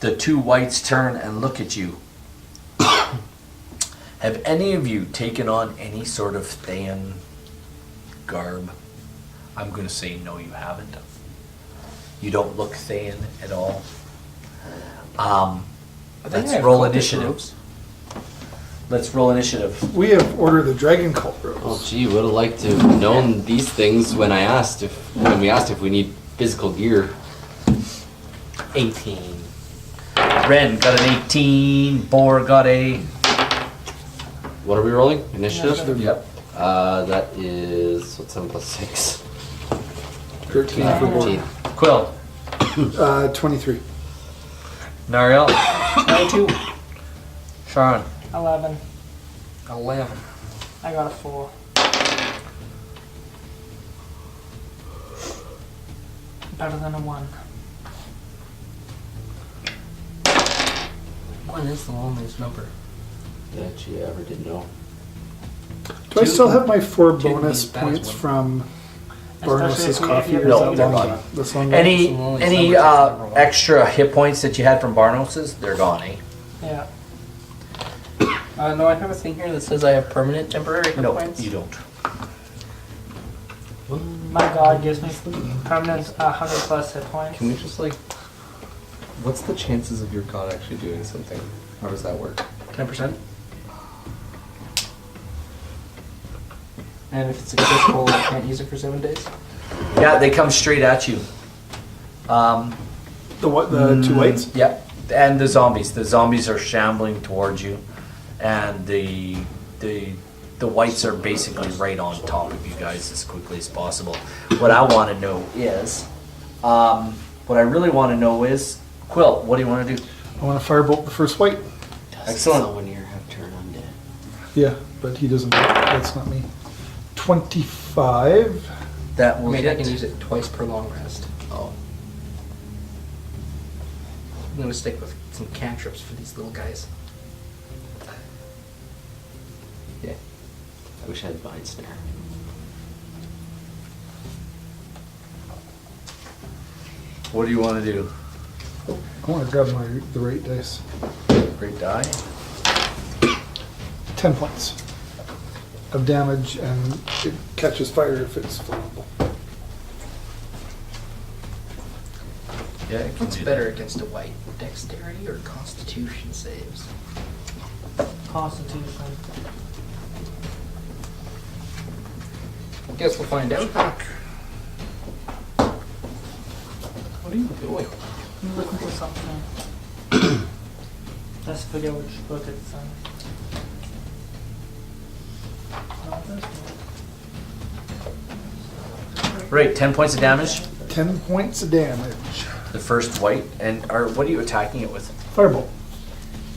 [SPEAKER 5] the two whites turn and look at you. Have any of you taken on any sort of Thayan garb? I'm going to say no, you haven't. You don't look Thayan at all. Let's roll initiative. Let's roll initiative.
[SPEAKER 6] We have Order of the Dragon Cult robes.
[SPEAKER 3] Oh gee, would have liked to have known these things when we asked if we need physical gear.
[SPEAKER 8] 18.
[SPEAKER 5] Ren got an 18. Boar got a...
[SPEAKER 3] What are we rolling? Initiative?
[SPEAKER 5] Yep.
[SPEAKER 3] That is, what's 7 plus 6?
[SPEAKER 6] 13 for Boar.
[SPEAKER 3] 13.
[SPEAKER 5] Quill.
[SPEAKER 6] 23.
[SPEAKER 5] Nariel.
[SPEAKER 7] 22.
[SPEAKER 5] Sharon.
[SPEAKER 4] 11.
[SPEAKER 7] 11.
[SPEAKER 4] I got a 4. Better than a 1.
[SPEAKER 7] 1 is the loneliest number.
[SPEAKER 3] That you ever did know.
[SPEAKER 6] Do I still have my 4
[SPEAKER 7] Two
[SPEAKER 6] bonus
[SPEAKER 7] means that is
[SPEAKER 6] points
[SPEAKER 7] one.
[SPEAKER 6] from
[SPEAKER 4] Especially
[SPEAKER 6] Barnabas'
[SPEAKER 4] if we-
[SPEAKER 6] coffee?
[SPEAKER 4] if
[SPEAKER 6] Or
[SPEAKER 5] No,
[SPEAKER 6] is
[SPEAKER 5] they're
[SPEAKER 6] that long
[SPEAKER 5] gone.
[SPEAKER 6] gone? That's long gone?
[SPEAKER 5] Any
[SPEAKER 7] Lonely
[SPEAKER 5] any
[SPEAKER 7] Summer's number one.
[SPEAKER 5] extra hit points that you had from Barnos's? They're gone, eh?
[SPEAKER 4] Yeah.
[SPEAKER 7] No, I have a thing here that says I have permanent temporary hit
[SPEAKER 5] No,
[SPEAKER 7] points.
[SPEAKER 5] you don't.
[SPEAKER 4] My god gives me permanent 100 plus hit points.
[SPEAKER 8] Can we just like, what's the chances of your god actually doing something? How does that work?
[SPEAKER 7] 10%. And if it's successful, I can't use it for 7 days.
[SPEAKER 5] Yeah, they come straight at you.
[SPEAKER 6] The what? The 2 whites?
[SPEAKER 5] Yeah, and the zombies. The zombies are shambling towards you, and the whites are basically right on top of you guys as quickly as possible. What I want to know is, what I really want to know is, Quill, what do you want to do?
[SPEAKER 6] I want to firebolt the first white.
[SPEAKER 5] Excellent.
[SPEAKER 3] Someone here have turn undead.
[SPEAKER 6] Yeah, but he doesn't. That's not me. 25.
[SPEAKER 5] That
[SPEAKER 7] I
[SPEAKER 5] will
[SPEAKER 7] mean, I
[SPEAKER 5] hit.
[SPEAKER 7] can use it twice per long rest.
[SPEAKER 3] Oh.
[SPEAKER 7] I'm gonna stick with some cantrips for these little guys.
[SPEAKER 3] Yeah. I wish I had Vine Snare.
[SPEAKER 5] What do you want to do?
[SPEAKER 6] I want to grab the right dice.
[SPEAKER 5] Great die.
[SPEAKER 6] 10 points of damage, and it catches fire if it's flammable.
[SPEAKER 5] Yeah, it can
[SPEAKER 7] What's
[SPEAKER 5] do
[SPEAKER 7] better against a white? Dexterity or Constitution saves?
[SPEAKER 4] Constitution.
[SPEAKER 7] Guess we'll find out. What are you doing?
[SPEAKER 4] I'm looking for something. Let's figure out which book it's in. Not this one.
[SPEAKER 5] Right, 10 points of damage.
[SPEAKER 6] 10 points of damage.
[SPEAKER 5] The first white, and what are you attacking it with?
[SPEAKER 6] Firebolt.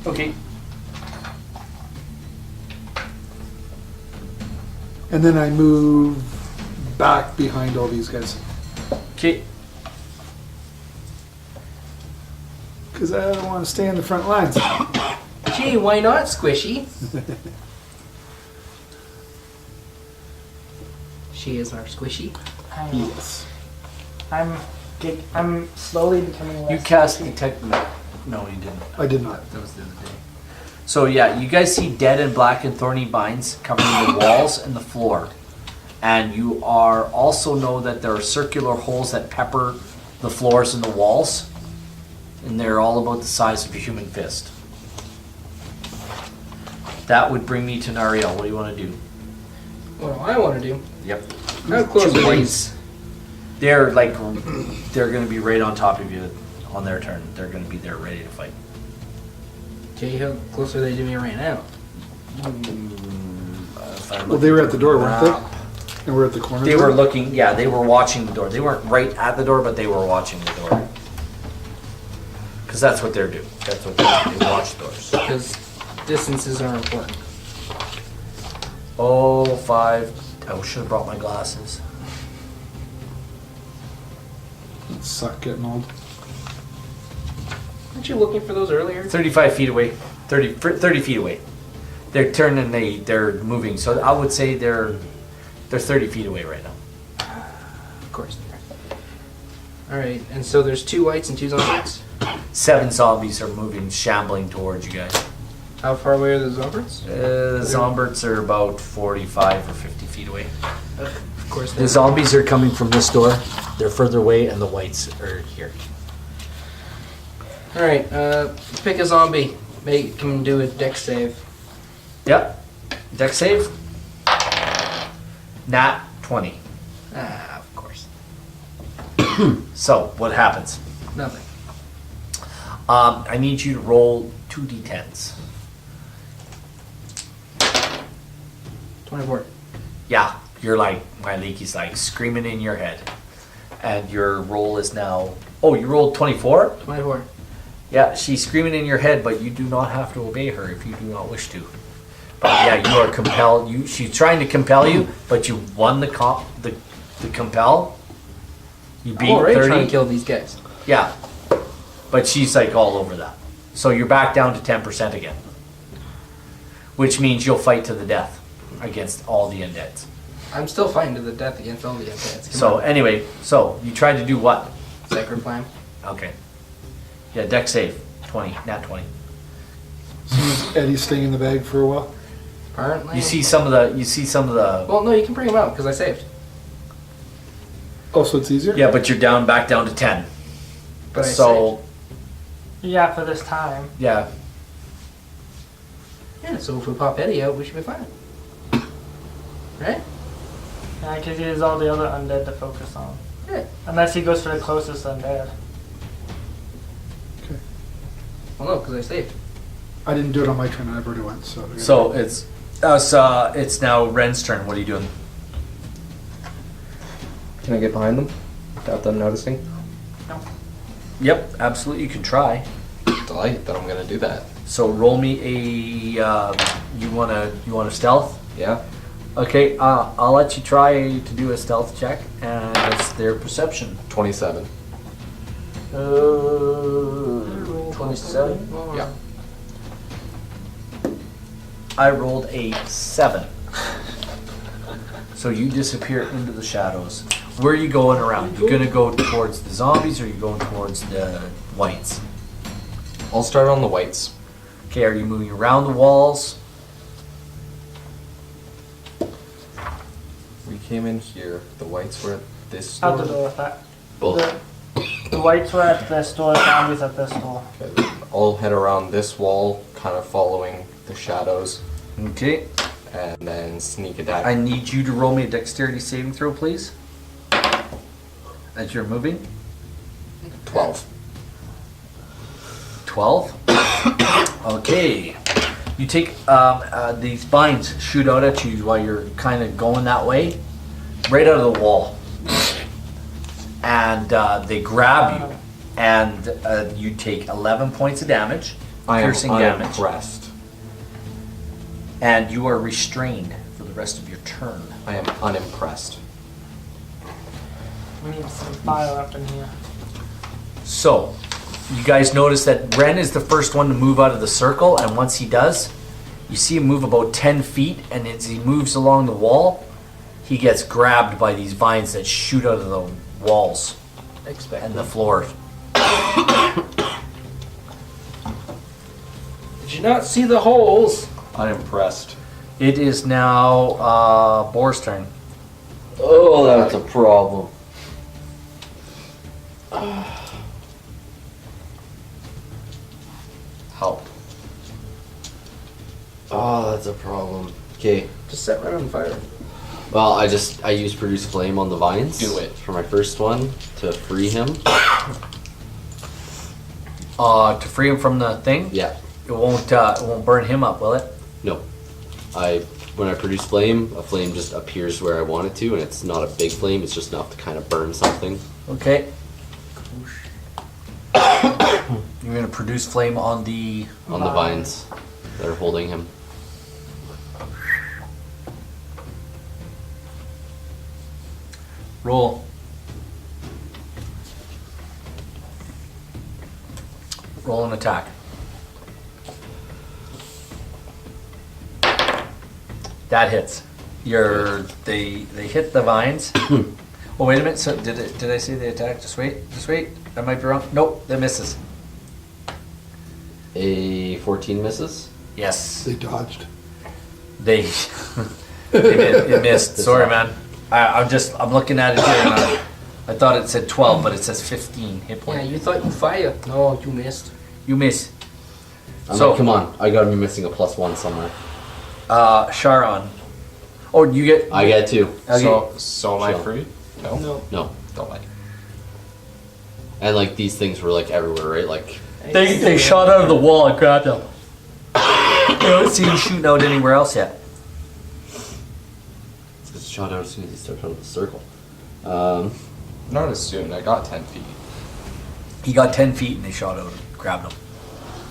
[SPEAKER 5] Okay.
[SPEAKER 6] And then I move back behind all these guys.
[SPEAKER 5] Okay.
[SPEAKER 6] Because I don't want to stay in the front lines.
[SPEAKER 7] Gee, why not, Squishy? She is our Squishy.
[SPEAKER 4] Hang on.
[SPEAKER 6] Yes.
[SPEAKER 4] I'm slowly becoming less.
[SPEAKER 5] You cast detect. No, you didn't.
[SPEAKER 6] I did not.
[SPEAKER 5] That was the other day. So yeah, you guys see dead and black and thorny vines covering the walls and the floor, and you are also know that there are circular holes that pepper the floors and the walls, and they're all about the size of a human fist. That would bring me to Nariel. What do you want to do?
[SPEAKER 7] What do I want to do?
[SPEAKER 5] Yep.
[SPEAKER 7] How close
[SPEAKER 5] Two
[SPEAKER 7] are
[SPEAKER 5] whites. They're like, they're going to be right on top of you on their turn. They're going to be there ready to fight.
[SPEAKER 7] Jay, how close are they to me right now?
[SPEAKER 5] If I
[SPEAKER 6] Well,
[SPEAKER 5] look
[SPEAKER 6] they were
[SPEAKER 5] at
[SPEAKER 6] at the door, weren't
[SPEAKER 5] map-
[SPEAKER 6] they? And we're at the corner.
[SPEAKER 5] They
[SPEAKER 6] door?
[SPEAKER 5] were looking, yeah, they were watching the door. They weren't right at the door, but they were watching the door. Because that's what they're doing. That's what they do. They watch doors.
[SPEAKER 7] Because distances are important.
[SPEAKER 5] Oh, 5. I should have brought my glasses.
[SPEAKER 6] It suck getting old.
[SPEAKER 7] Aren't you looking for those earlier?
[SPEAKER 5] 35 feet away. 30 feet away. They're turning, they're moving. So I would say they're 30 feet away right now.
[SPEAKER 7] Of course they are. Alright, and so there's 2 whites and 2 zombies?
[SPEAKER 5] 7 zombies are moving, shambling towards you guys.
[SPEAKER 7] How far away are the zombies?
[SPEAKER 5] The zombies are about 45 or 50 feet away.
[SPEAKER 7] Of course they
[SPEAKER 5] The
[SPEAKER 7] are.
[SPEAKER 5] zombies are coming from this door. They're further away, and the whites are here.
[SPEAKER 7] Alright, pick a zombie. Make him do a dex save.
[SPEAKER 5] Yep. Deck save. Nat 20.
[SPEAKER 7] Ah, of course.
[SPEAKER 5] So, what happens?
[SPEAKER 7] Nothing.
[SPEAKER 5] I need you to roll 2d10s.
[SPEAKER 7] 24.
[SPEAKER 5] Yeah, you're like, my leaky's like screaming in your head. And your roll is now, oh, you rolled 24?
[SPEAKER 7] 24.
[SPEAKER 5] Yeah, she's screaming in your head, but you do not have to obey her if you do not wish to. But yeah, you are compelled. She's trying to compel you, but you won the compel. You beat
[SPEAKER 7] I'm already
[SPEAKER 5] 30.
[SPEAKER 7] trying to kill these guys.
[SPEAKER 5] Yeah, but she's like all over that. So you're back down to 10% again, which means you'll fight to the death against all the undeads.
[SPEAKER 7] I'm still fighting to the death against all the undeads. Come
[SPEAKER 5] So
[SPEAKER 7] on.
[SPEAKER 5] anyway, so you tried to do what?
[SPEAKER 7] Sacred Flame.
[SPEAKER 5] Okay. Yeah, deck save 20, nat 20.
[SPEAKER 6] Is Eddie's staying in the bag for a while?
[SPEAKER 7] Apparently.
[SPEAKER 5] You see some of the.
[SPEAKER 7] Well, no, you can bring him out because I saved.
[SPEAKER 6] Oh, so it's easier?
[SPEAKER 5] Yeah, but you're back down to 10.
[SPEAKER 7] But I
[SPEAKER 5] So
[SPEAKER 4] Yeah, for this time.
[SPEAKER 5] yeah,
[SPEAKER 7] saved. Yeah, so if we pop Eddie out, we should be fine. Right?
[SPEAKER 4] Yeah, because he has all the other undead to focus on.
[SPEAKER 7] Yeah.
[SPEAKER 4] Unless he goes for the closest undead.
[SPEAKER 6] Okay.
[SPEAKER 7] Well, no, because I saved.
[SPEAKER 6] I didn't do it on my turn. I've already went. So
[SPEAKER 5] so it's us. It's now Ren's turn. What are you doing?
[SPEAKER 8] Can I get behind them without them noticing?
[SPEAKER 5] Yep, absolutely. You can try.
[SPEAKER 8] Delight that I'm gonna do that.
[SPEAKER 5] So roll me a. You want a stealth?
[SPEAKER 8] Yeah.
[SPEAKER 5] Okay, I'll let you try to do a stealth check, and it's their perception.
[SPEAKER 8] 27.
[SPEAKER 5] 27.
[SPEAKER 8] Yeah.
[SPEAKER 5] I rolled a 7. So you disappear into the shadows. Where are you going around? You gonna go towards the zombies, or are you going towards the whites?
[SPEAKER 8] I'll start on the whites.
[SPEAKER 5] Okay, are you moving around the walls?
[SPEAKER 8] We came in here. The whites were at this
[SPEAKER 4] Out
[SPEAKER 8] door.
[SPEAKER 4] the door with that.
[SPEAKER 3] Both.
[SPEAKER 4] The whites were at this door, the zombies at this door.
[SPEAKER 8] Okay, then I'll head around this wall, kind of following the shadows,
[SPEAKER 5] Okay.
[SPEAKER 8] and then sneak attack.
[SPEAKER 5] I need you to roll me a dexterity saving throw, please. As you're moving.
[SPEAKER 8] 12.
[SPEAKER 5] 12. Okay. You take these vines shoot out at you while you're kind of going that way, right out of the wall, and they grab you, and you take 11 points of damage, piercing damage,
[SPEAKER 8] unimpressed.
[SPEAKER 5] and you are restrained for the rest of your turn.
[SPEAKER 8] I am unimpressed.
[SPEAKER 4] We need some fire up in here.
[SPEAKER 5] So, you guys notice that Ren is the first one to move out of the circle, and once he does, you see him move about 10 feet, and as he moves along the wall, he gets grabbed by these vines that shoot out of the walls and the floor.
[SPEAKER 7] Did you not see the holes?
[SPEAKER 8] Unimpressed.
[SPEAKER 5] It is now Boar's turn.
[SPEAKER 3] Oh, that's a problem.
[SPEAKER 5] Help.
[SPEAKER 3] Oh, that's a problem. Okay.
[SPEAKER 7] Just set right on fire.
[SPEAKER 3] Well, I used produce flame on the vines.
[SPEAKER 8] Do it.
[SPEAKER 3] For my first one to free him.
[SPEAKER 5] To free him from the thing,
[SPEAKER 3] Yeah.
[SPEAKER 5] it won't burn him up, will it?
[SPEAKER 3] No. When I produce flame, a flame just appears where I want it to, and it's not a big flame. It's just enough to kind of burn something.
[SPEAKER 5] Okay. You're gonna produce flame on the.
[SPEAKER 3] On the vines that are holding him.
[SPEAKER 5] Roll. Roll an attack. That hits. They hit the vines. Oh wait a minute. So did I say they attack? Just wait. I might be wrong. Nope, that misses.
[SPEAKER 3] A 14 misses.
[SPEAKER 5] Yes.
[SPEAKER 6] They dodged.
[SPEAKER 5] They it missed. Sorry, man. I'm looking at it here, and I thought it said 12, but it says 15 hit
[SPEAKER 7] Yeah,
[SPEAKER 5] point.
[SPEAKER 7] you thought you fired. No, you missed.
[SPEAKER 5] You miss.
[SPEAKER 3] I'm
[SPEAKER 5] So-
[SPEAKER 3] like, come on, I gotta be missing a +1 somewhere.
[SPEAKER 5] Sharon. Oh, you get.
[SPEAKER 3] I get 2.
[SPEAKER 5] Okay.
[SPEAKER 8] So am I
[SPEAKER 3] Chill.
[SPEAKER 8] free? No.
[SPEAKER 7] No.
[SPEAKER 3] No.
[SPEAKER 8] Don't like.
[SPEAKER 3] And like these things were like everywhere, right? Like,
[SPEAKER 5] They shot out of the wall and grabbed them. You don't see you shooting out anywhere else yet.
[SPEAKER 3] it's shot out as soon as he stepped out of the circle.
[SPEAKER 8] Not as soon. I got 10 feet.
[SPEAKER 5] He got 10 feet and they shot out and grabbed him.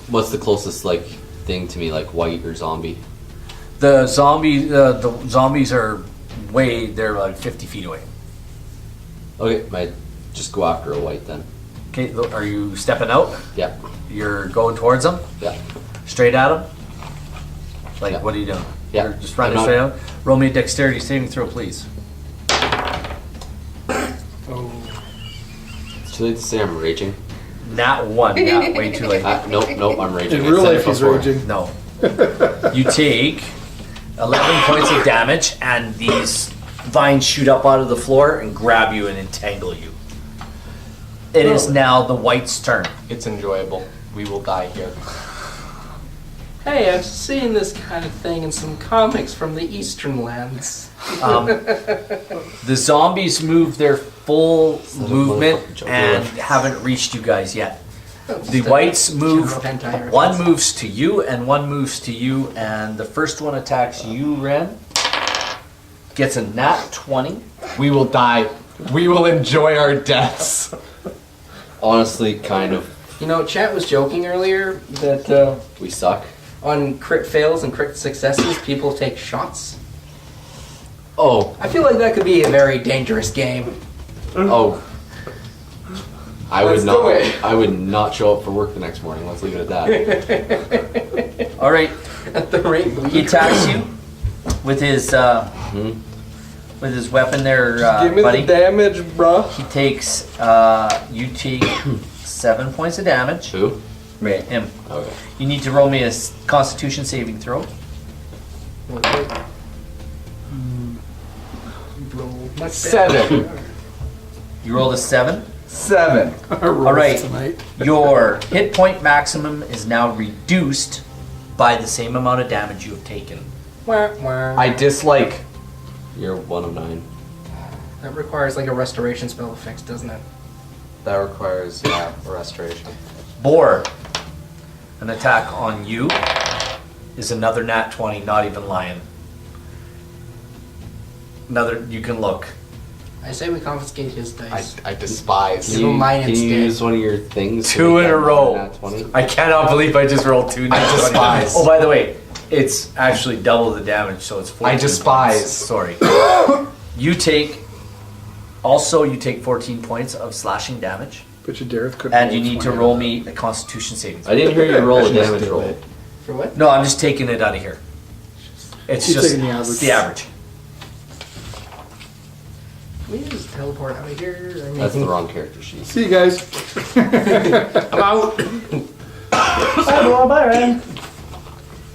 [SPEAKER 3] What's the closest like thing to me, like white or zombie?
[SPEAKER 5] The zombies are they're like 50 feet away.
[SPEAKER 3] Okay, might just go after a white then.
[SPEAKER 5] Okay, are you stepping out?
[SPEAKER 3] Yeah,
[SPEAKER 5] You're going towards them?
[SPEAKER 3] yeah.
[SPEAKER 5] Straight at them? Like,
[SPEAKER 3] Yeah.
[SPEAKER 5] what are you doing?
[SPEAKER 3] Yeah.
[SPEAKER 5] You're just running
[SPEAKER 3] I'm not-
[SPEAKER 5] straight out? Roll me a dexterity saving throw, please.
[SPEAKER 3] It's too late to say I'm raging.
[SPEAKER 5] Nat 1. Yeah, way too late.
[SPEAKER 3] Nope, I'm raging.
[SPEAKER 6] In
[SPEAKER 3] I
[SPEAKER 6] real
[SPEAKER 3] said it
[SPEAKER 6] life, he's
[SPEAKER 3] before.
[SPEAKER 6] raging.
[SPEAKER 5] No. You take 11 points of damage, and these vines shoot up out of the floor and grab you and entangle you. It is now the white's turn.
[SPEAKER 8] It's enjoyable. We will die here.
[SPEAKER 7] Hey, I've seen this kind of thing in some comics from the Eastern lands.
[SPEAKER 5] The zombies move their full movement
[SPEAKER 3] motherfucking joke.
[SPEAKER 5] and haven't reached you guys yet. The whites move.
[SPEAKER 7] General hentai
[SPEAKER 5] One
[SPEAKER 7] reference.
[SPEAKER 5] moves to you and one moves to you, and the first one attacks you, Ren. Gets a nat 20.
[SPEAKER 8] We will die. We will enjoy our deaths.
[SPEAKER 3] Honestly, kind of.
[SPEAKER 7] You know, chat was joking earlier that
[SPEAKER 3] We suck.
[SPEAKER 7] on crit fails and crit successes, people take shots.
[SPEAKER 3] Oh,
[SPEAKER 7] I feel like that could be a very dangerous game.
[SPEAKER 3] oh. I would
[SPEAKER 8] Let's
[SPEAKER 3] not.
[SPEAKER 8] do it.
[SPEAKER 3] I would not show up for work the next morning. Let's leave it at that.
[SPEAKER 5] All right,
[SPEAKER 7] At the rate
[SPEAKER 5] he attacks you with his weapon there, buddy.
[SPEAKER 8] damage, bruh.
[SPEAKER 5] He takes. You take 7 points of damage.
[SPEAKER 3] Who?
[SPEAKER 5] Him.
[SPEAKER 3] Okay.
[SPEAKER 5] You need to roll me a Constitution saving throw.
[SPEAKER 7] Roll much
[SPEAKER 8] 7.
[SPEAKER 5] You rolled a 7.
[SPEAKER 8] 7.
[SPEAKER 5] All right.
[SPEAKER 6] Tonight.
[SPEAKER 5] Your hit point maximum is now reduced by the same amount of damage you have taken.
[SPEAKER 8] I dislike.
[SPEAKER 3] You're 1 of 9.
[SPEAKER 7] That requires like a restoration spell effect, doesn't it?
[SPEAKER 8] That requires, restoration.
[SPEAKER 5] Boar, an attack on you is another nat 20, not even lying. Another, you can look.
[SPEAKER 7] I say we confiscate his dice.
[SPEAKER 8] I despise.
[SPEAKER 7] Give him mine
[SPEAKER 3] Can you
[SPEAKER 7] instead.
[SPEAKER 3] use one of your things? to
[SPEAKER 5] 2
[SPEAKER 3] make
[SPEAKER 5] in
[SPEAKER 3] that
[SPEAKER 5] a row.
[SPEAKER 3] nat 20?
[SPEAKER 5] I cannot believe I just rolled 2 nat 20.
[SPEAKER 8] despise.
[SPEAKER 5] Oh, by the way, it's actually double the damage, so it's 14
[SPEAKER 8] I despise.
[SPEAKER 5] points. Sorry. You take 14 points of slashing damage,
[SPEAKER 6] Bet you Dareth couldn't.
[SPEAKER 5] and
[SPEAKER 6] roll
[SPEAKER 5] you need to
[SPEAKER 6] 20
[SPEAKER 5] roll
[SPEAKER 6] on
[SPEAKER 5] me a Constitution saving throw.
[SPEAKER 3] I didn't hear you roll a damage roll.
[SPEAKER 7] For what?
[SPEAKER 5] No, I'm just taking it out of here. It's
[SPEAKER 6] She's
[SPEAKER 5] just
[SPEAKER 6] taking the average.
[SPEAKER 5] it's the average.
[SPEAKER 7] Can we just teleport out of here? I mean,
[SPEAKER 3] That's the wrong character sheet.
[SPEAKER 6] that. See you guys.
[SPEAKER 7] I'm out.
[SPEAKER 4] Bye, boy, bye, Ren.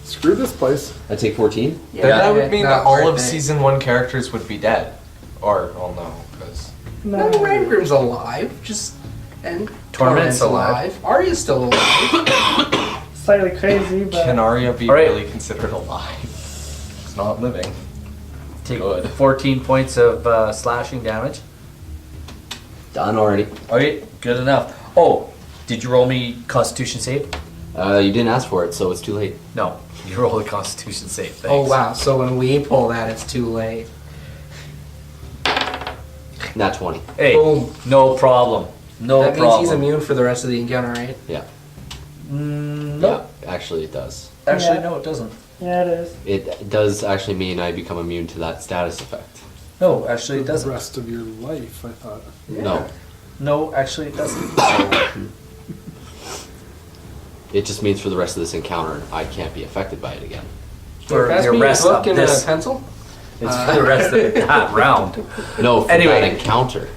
[SPEAKER 6] Screw this place.
[SPEAKER 3] I take 14.
[SPEAKER 7] Yeah,
[SPEAKER 8] that would mean
[SPEAKER 7] not
[SPEAKER 8] that all
[SPEAKER 7] worth
[SPEAKER 8] of
[SPEAKER 7] it.
[SPEAKER 8] season 1 characters would be dead. Or, well, no, because.
[SPEAKER 7] No, Rangrim's alive. Just and
[SPEAKER 5] Torment's alive.
[SPEAKER 7] Arya's still alive.
[SPEAKER 4] Slightly crazy, but
[SPEAKER 8] Can Arya be
[SPEAKER 5] All right.
[SPEAKER 8] really considered alive? It's not living.
[SPEAKER 5] Take
[SPEAKER 8] Good.
[SPEAKER 5] 14 points of slashing damage.
[SPEAKER 3] Done already.
[SPEAKER 5] Okay, good enough. Oh, did you roll me Constitution save?
[SPEAKER 3] You didn't ask for it, so it's too late.
[SPEAKER 5] No, you roll a Constitution save. Thanks.
[SPEAKER 7] Oh wow! So when we pull that, it's too late.
[SPEAKER 3] Nat 20.
[SPEAKER 5] Hey,
[SPEAKER 7] Boom.
[SPEAKER 5] no problem. No
[SPEAKER 7] that means
[SPEAKER 5] problem.
[SPEAKER 7] he's immune for the rest of the encounter, right?
[SPEAKER 3] Yeah.
[SPEAKER 5] No,
[SPEAKER 3] Yeah, actually it does.
[SPEAKER 5] actually,
[SPEAKER 4] Yeah.
[SPEAKER 5] no, it doesn't.
[SPEAKER 4] yeah, it is.
[SPEAKER 3] It does actually mean I become immune to that status effect.
[SPEAKER 5] No, actually it
[SPEAKER 6] The
[SPEAKER 5] doesn't.
[SPEAKER 6] rest of your life, I thought.
[SPEAKER 3] No.
[SPEAKER 5] No, actually it doesn't.
[SPEAKER 3] It just means for the rest of this encounter, I can't be affected by it again.
[SPEAKER 5] For
[SPEAKER 7] Pass
[SPEAKER 5] the
[SPEAKER 7] me a
[SPEAKER 5] rest
[SPEAKER 7] book
[SPEAKER 5] of
[SPEAKER 7] and
[SPEAKER 5] this,
[SPEAKER 7] a pencil.
[SPEAKER 5] it's for the rest of that round.
[SPEAKER 3] No, for
[SPEAKER 5] Anyway.
[SPEAKER 3] that encounter.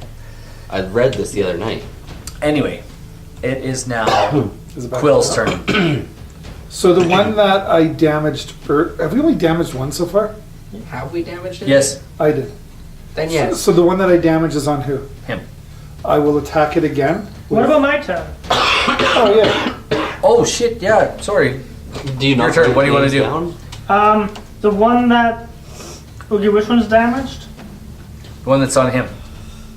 [SPEAKER 3] I read this the other night.
[SPEAKER 5] Anyway, it is now
[SPEAKER 6] Is it back
[SPEAKER 5] Quill's
[SPEAKER 6] to
[SPEAKER 5] turn.
[SPEAKER 6] So the one that I damaged, have we only damaged one so far?
[SPEAKER 7] Have we damaged it?
[SPEAKER 5] Yes,
[SPEAKER 6] I did.
[SPEAKER 7] Then yes.
[SPEAKER 6] So the one that I damaged is on who?
[SPEAKER 5] him.
[SPEAKER 6] I will attack it again.
[SPEAKER 4] What about my turn?
[SPEAKER 6] Oh yeah.
[SPEAKER 5] Oh shit! Yeah, sorry.
[SPEAKER 3] Do you not
[SPEAKER 5] turn.
[SPEAKER 3] write
[SPEAKER 5] What do you wanna
[SPEAKER 3] names
[SPEAKER 5] do?
[SPEAKER 3] down?
[SPEAKER 4] The one that. Okay, which one's damaged?
[SPEAKER 5] The one that's on him.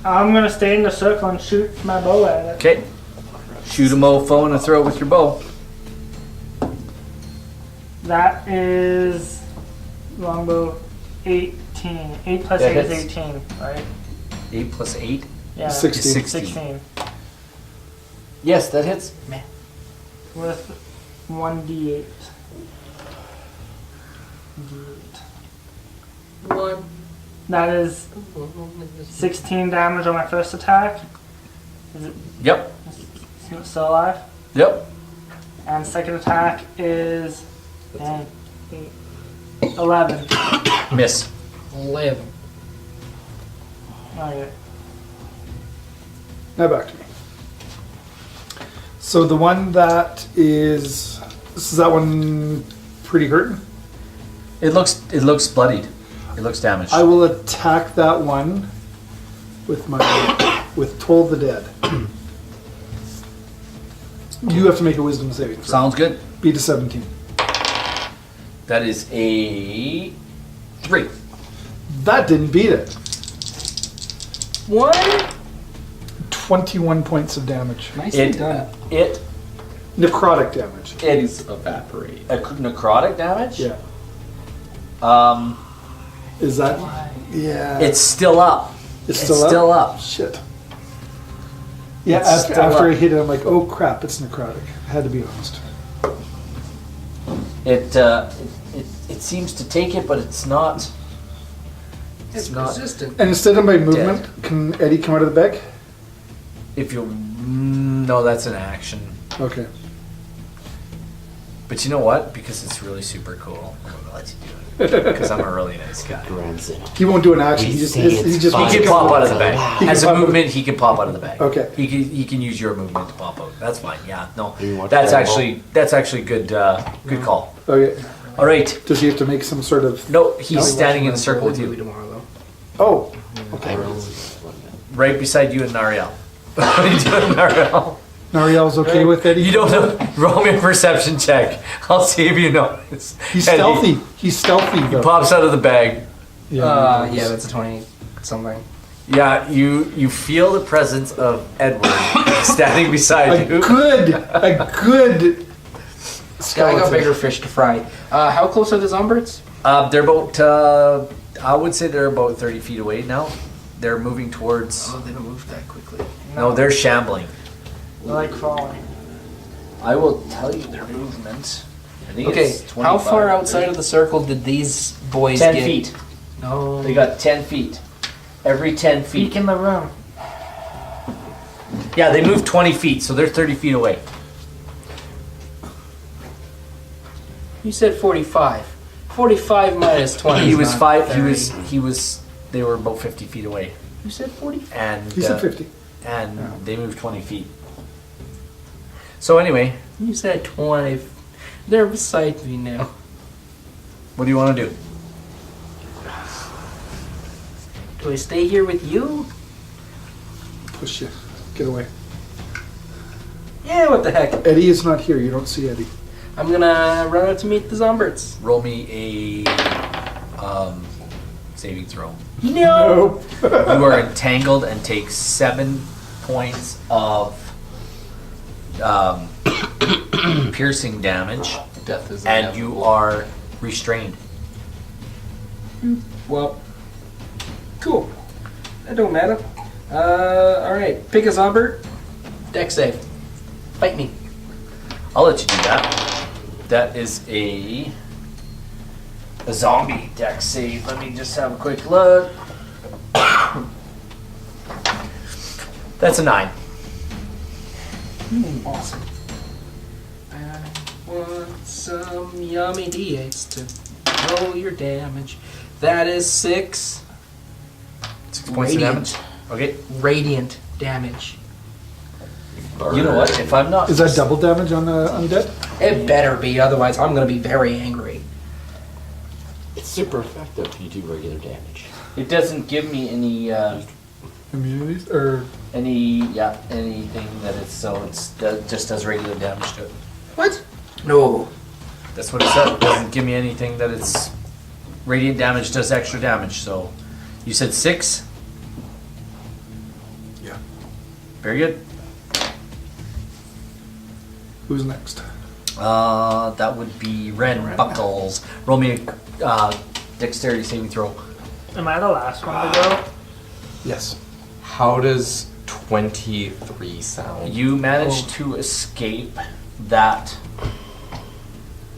[SPEAKER 4] I'm gonna stay in the circle and shoot my bow at it.
[SPEAKER 5] Okay. Shoot a mofo in the throat with your bow.
[SPEAKER 4] That is longbow 18. 8 plus
[SPEAKER 5] That
[SPEAKER 4] 8 is
[SPEAKER 5] hits.
[SPEAKER 4] 18, right?
[SPEAKER 5] 8 plus 8
[SPEAKER 4] Yeah.
[SPEAKER 6] 16.
[SPEAKER 5] is 16.
[SPEAKER 4] 16.
[SPEAKER 5] Yes, that hits.
[SPEAKER 4] With 1d8.
[SPEAKER 7] One.
[SPEAKER 4] That is 16 damage on my first attack. Is it
[SPEAKER 5] Yep.
[SPEAKER 4] still alive?
[SPEAKER 5] Yep.
[SPEAKER 4] And second attack is 10, 8, 11.
[SPEAKER 5] Miss.
[SPEAKER 7] 11.
[SPEAKER 4] Okay.
[SPEAKER 6] Now back to me. So the one that is that one pretty hurting?
[SPEAKER 5] It looks bloodied. It looks damaged.
[SPEAKER 6] I will attack that one with Toll the Dead. You have to make a wisdom saving throw.
[SPEAKER 5] Sounds good.
[SPEAKER 6] Beat a 17.
[SPEAKER 5] That is a 3.
[SPEAKER 6] That didn't beat it.
[SPEAKER 7] One.
[SPEAKER 6] 21 points of damage.
[SPEAKER 7] Nicely
[SPEAKER 5] It
[SPEAKER 7] done.
[SPEAKER 5] it
[SPEAKER 6] Necrotic damage.
[SPEAKER 5] it's
[SPEAKER 8] Evaporate.
[SPEAKER 5] a necrotic damage.
[SPEAKER 6] Yeah.
[SPEAKER 5] Um,
[SPEAKER 6] Is that? Yeah.
[SPEAKER 5] it's still up.
[SPEAKER 6] It's
[SPEAKER 5] It's
[SPEAKER 6] still up?
[SPEAKER 5] still up.
[SPEAKER 6] Shit. Yeah,
[SPEAKER 5] It's
[SPEAKER 6] after
[SPEAKER 5] still
[SPEAKER 6] I
[SPEAKER 5] up.
[SPEAKER 6] hit it, I'm like, oh crap, it's necrotic. I had to be honest.
[SPEAKER 5] It seems to take it, but it's not.
[SPEAKER 7] It's
[SPEAKER 5] not-
[SPEAKER 7] resistant.
[SPEAKER 6] And instead of my movement, can Eddie come out of the bag?
[SPEAKER 5] If you no, that's an action.
[SPEAKER 6] Okay.
[SPEAKER 5] But you know what? Because it's really super cool, I'm gonna let you do it. Because I'm a really nice guy.
[SPEAKER 3] Grandson.
[SPEAKER 6] He won't do an action.
[SPEAKER 3] We
[SPEAKER 6] He just
[SPEAKER 3] say it's
[SPEAKER 5] He
[SPEAKER 3] fine.
[SPEAKER 5] can pop out of the
[SPEAKER 6] He
[SPEAKER 5] bag.
[SPEAKER 6] can
[SPEAKER 5] As a
[SPEAKER 6] pop out.
[SPEAKER 5] movement, he can pop out of the bag.
[SPEAKER 6] Okay.
[SPEAKER 5] He can use your movement to pop out. That's fine. Yeah. No.
[SPEAKER 3] You watch
[SPEAKER 5] That's
[SPEAKER 3] Dragon
[SPEAKER 5] actually good. Good call.
[SPEAKER 6] Okay.
[SPEAKER 5] All right.
[SPEAKER 6] Does he have to make some sort of?
[SPEAKER 5] No, he's standing in a circle with
[SPEAKER 7] Movie
[SPEAKER 5] you,
[SPEAKER 7] tomorrow, though.
[SPEAKER 6] Oh.
[SPEAKER 3] I rolled
[SPEAKER 5] right beside you and Nariel. What are you doing, Nariel?
[SPEAKER 6] Nariel's okay with Eddie?
[SPEAKER 5] You don't know. Roll me a perception check. I'll see if you know.
[SPEAKER 6] He's stealthy. He's stealthy
[SPEAKER 5] He
[SPEAKER 6] though.
[SPEAKER 5] pops out of the bag.
[SPEAKER 6] Yeah.
[SPEAKER 7] Yeah, that's a 20 something.
[SPEAKER 5] Yeah, you feel the presence of Edward standing beside you.
[SPEAKER 6] A good
[SPEAKER 7] Yeah, I
[SPEAKER 6] skeleton.
[SPEAKER 7] got bigger fish to fry. How close are the zombies?
[SPEAKER 5] They're about. I would say they're about 30 feet away now. They're moving towards.
[SPEAKER 7] Oh, they don't move that quickly.
[SPEAKER 5] No, they're shambling.
[SPEAKER 4] They're like crawling.
[SPEAKER 5] I will tell you their movement. I think
[SPEAKER 7] Okay,
[SPEAKER 5] it's 25,
[SPEAKER 7] how far outside of the circle did these boys
[SPEAKER 5] 10
[SPEAKER 7] get?
[SPEAKER 5] feet.
[SPEAKER 7] No.
[SPEAKER 5] They got 10 feet. Every 10 feet.
[SPEAKER 4] Peek in the room.
[SPEAKER 5] Yeah, they moved 20 feet, so they're 30 feet away.
[SPEAKER 7] You said 45. 45 minus 20.
[SPEAKER 5] He
[SPEAKER 7] is
[SPEAKER 5] was
[SPEAKER 7] not
[SPEAKER 5] 5.
[SPEAKER 7] 30.
[SPEAKER 5] He was. They were about 50 feet away,
[SPEAKER 7] You said 40?
[SPEAKER 5] and
[SPEAKER 6] He said 50.
[SPEAKER 5] and they moved 20 feet. So anyway,
[SPEAKER 7] You said 20. They're beside me now.
[SPEAKER 5] what do you want to do?
[SPEAKER 7] Do I stay here with you?
[SPEAKER 6] Push you. Get away.
[SPEAKER 7] Yeah, what the heck?
[SPEAKER 6] Eddie is not here. You don't see Eddie.
[SPEAKER 7] I'm gonna run out to meet the zombies.
[SPEAKER 5] Roll me a saving throw.
[SPEAKER 7] No!
[SPEAKER 6] No.
[SPEAKER 5] You are entangled and take 7 points of piercing damage,
[SPEAKER 8] Death is
[SPEAKER 5] and you are restrained.
[SPEAKER 7] Well, cool. That don't matter. Alright. Pick a zombie. Deck save. Fight me.
[SPEAKER 5] I'll let you do that. That is a zombie deck save. Let me just have a quick look. That's a 9.
[SPEAKER 7] Awesome. I want some yummy D8s to roll your damage. That is 6
[SPEAKER 5] 6 points of damage. Okay.
[SPEAKER 7] radiant damage.
[SPEAKER 5] You know what? If I'm not...
[SPEAKER 6] Is that double damage on the undead?
[SPEAKER 7] It better be, otherwise I'm going to be very angry.
[SPEAKER 3] It's super effective if you do regular damage.
[SPEAKER 5] It doesn't give me any...
[SPEAKER 6] Immunities? Or
[SPEAKER 5] anything that it's... So it just does regular damage to it.
[SPEAKER 7] What? No.
[SPEAKER 5] That's what it said. It doesn't give me anything that it's... Radiant damage does extra damage, so... You said 6?
[SPEAKER 6] Yeah.
[SPEAKER 5] Very good.
[SPEAKER 6] who's next?
[SPEAKER 5] That would be Ren Buckles. Roll me a dexterity saving throw.
[SPEAKER 4] Am I the last one to go?
[SPEAKER 6] Yes.
[SPEAKER 8] How does 23 sound?
[SPEAKER 5] You managed to escape that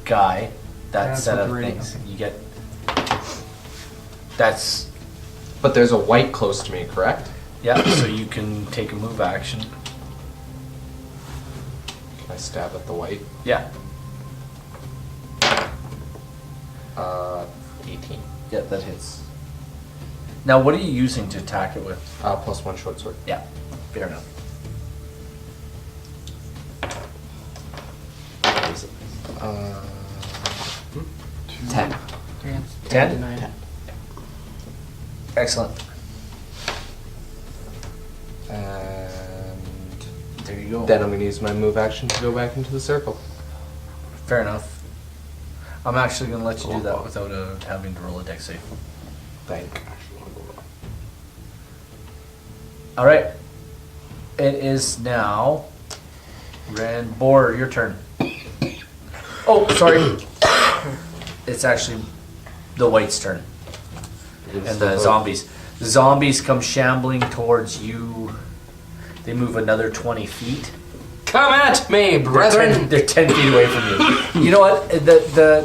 [SPEAKER 5] guy, that
[SPEAKER 6] That's
[SPEAKER 5] set of
[SPEAKER 6] great.
[SPEAKER 5] things. You get... That's...
[SPEAKER 8] But there's a white close to me, correct?
[SPEAKER 5] Yeah, so you can take a move action.
[SPEAKER 8] Can I stab at the white?
[SPEAKER 5] Yeah.
[SPEAKER 8] 18.
[SPEAKER 5] Yeah, that hits. Now, what are you using to attack it with?
[SPEAKER 8] +1 short sword.
[SPEAKER 5] Yeah, fair enough.
[SPEAKER 3] What is it? 10.
[SPEAKER 5] 10? Excellent.
[SPEAKER 8] And
[SPEAKER 5] There you go.
[SPEAKER 8] then I'm going to use my move action to go back into the circle.
[SPEAKER 5] Fair enough. I'm actually going to let you do that without having to roll a dex save.
[SPEAKER 8] Thank.
[SPEAKER 5] All right. It is now Ren Boar, your turn. Oh, sorry. It's actually the white's turn. And the zombies. The zombies come shambling towards you. They move another 20 feet.
[SPEAKER 7] Come at me, brethren!
[SPEAKER 5] They're 10 feet away from you. You know what?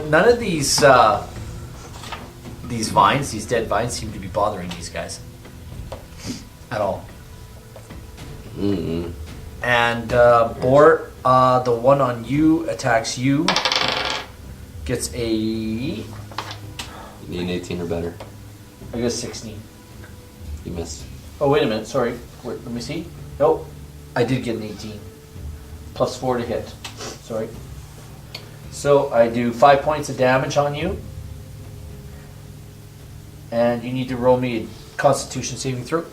[SPEAKER 5] None of these vines, these dead vines, seem to be bothering these guys at all.
[SPEAKER 3] Mm-mm.
[SPEAKER 5] And Bort, the one on you attacks you. Gets a...
[SPEAKER 3] You need an 18 or better.
[SPEAKER 5] I guess 16.
[SPEAKER 3] You missed.
[SPEAKER 5] Oh, wait a minute. Sorry. Wait, let me see. Nope. I did get an 18. +4 to hit. Sorry. So I do 5 points of damage on you. And you need to roll me a Constitution saving throw.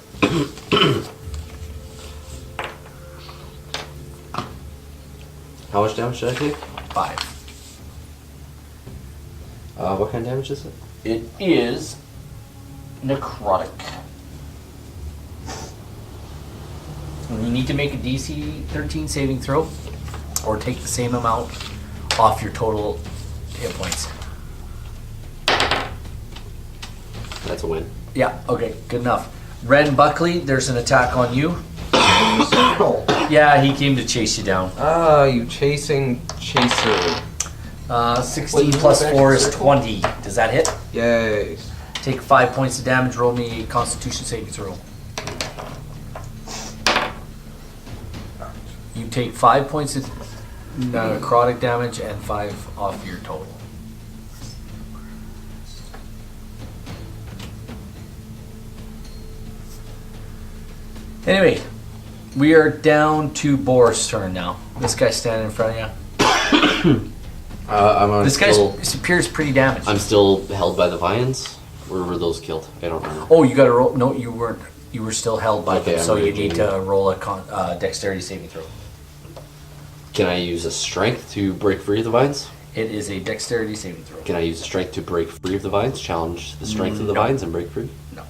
[SPEAKER 3] How much damage should I take?
[SPEAKER 5] 5.
[SPEAKER 3] What kind of damage is it?
[SPEAKER 5] It is necrotic. And you need to make a DC 13 saving throw, or take the same amount off your total hit points.
[SPEAKER 3] That's a win.
[SPEAKER 5] Yeah, okay, good enough. Ren Buckley, there's an attack on you. Yeah, he came to chase you down.
[SPEAKER 8] Ah, you chasing chaser.
[SPEAKER 5] 16 plus 4 is 20. Does that hit?
[SPEAKER 8] Yay.
[SPEAKER 5] Take 5 points of damage, roll me a Constitution saving throw. You take 5 points of necrotic damage and 5 off your total. Anyway, we are down to Boar's turn now. This guy's standing in front of you. This guy appears pretty damaged.
[SPEAKER 3] I'm still held by the vines? Or were those killed? I don't remember.
[SPEAKER 5] Oh, you got to roll. No, you weren't. You were still held by
[SPEAKER 3] Okay,
[SPEAKER 5] them,
[SPEAKER 3] I'm
[SPEAKER 5] so you
[SPEAKER 3] raging.
[SPEAKER 5] need to roll a dexterity saving throw.
[SPEAKER 3] Can I use a strength to break free of the vines?
[SPEAKER 5] It is a dexterity saving throw.
[SPEAKER 3] Can I use a strength to break free of the vines? Challenge the strength of the
[SPEAKER 5] No.
[SPEAKER 3] vines and break free?
[SPEAKER 5] No.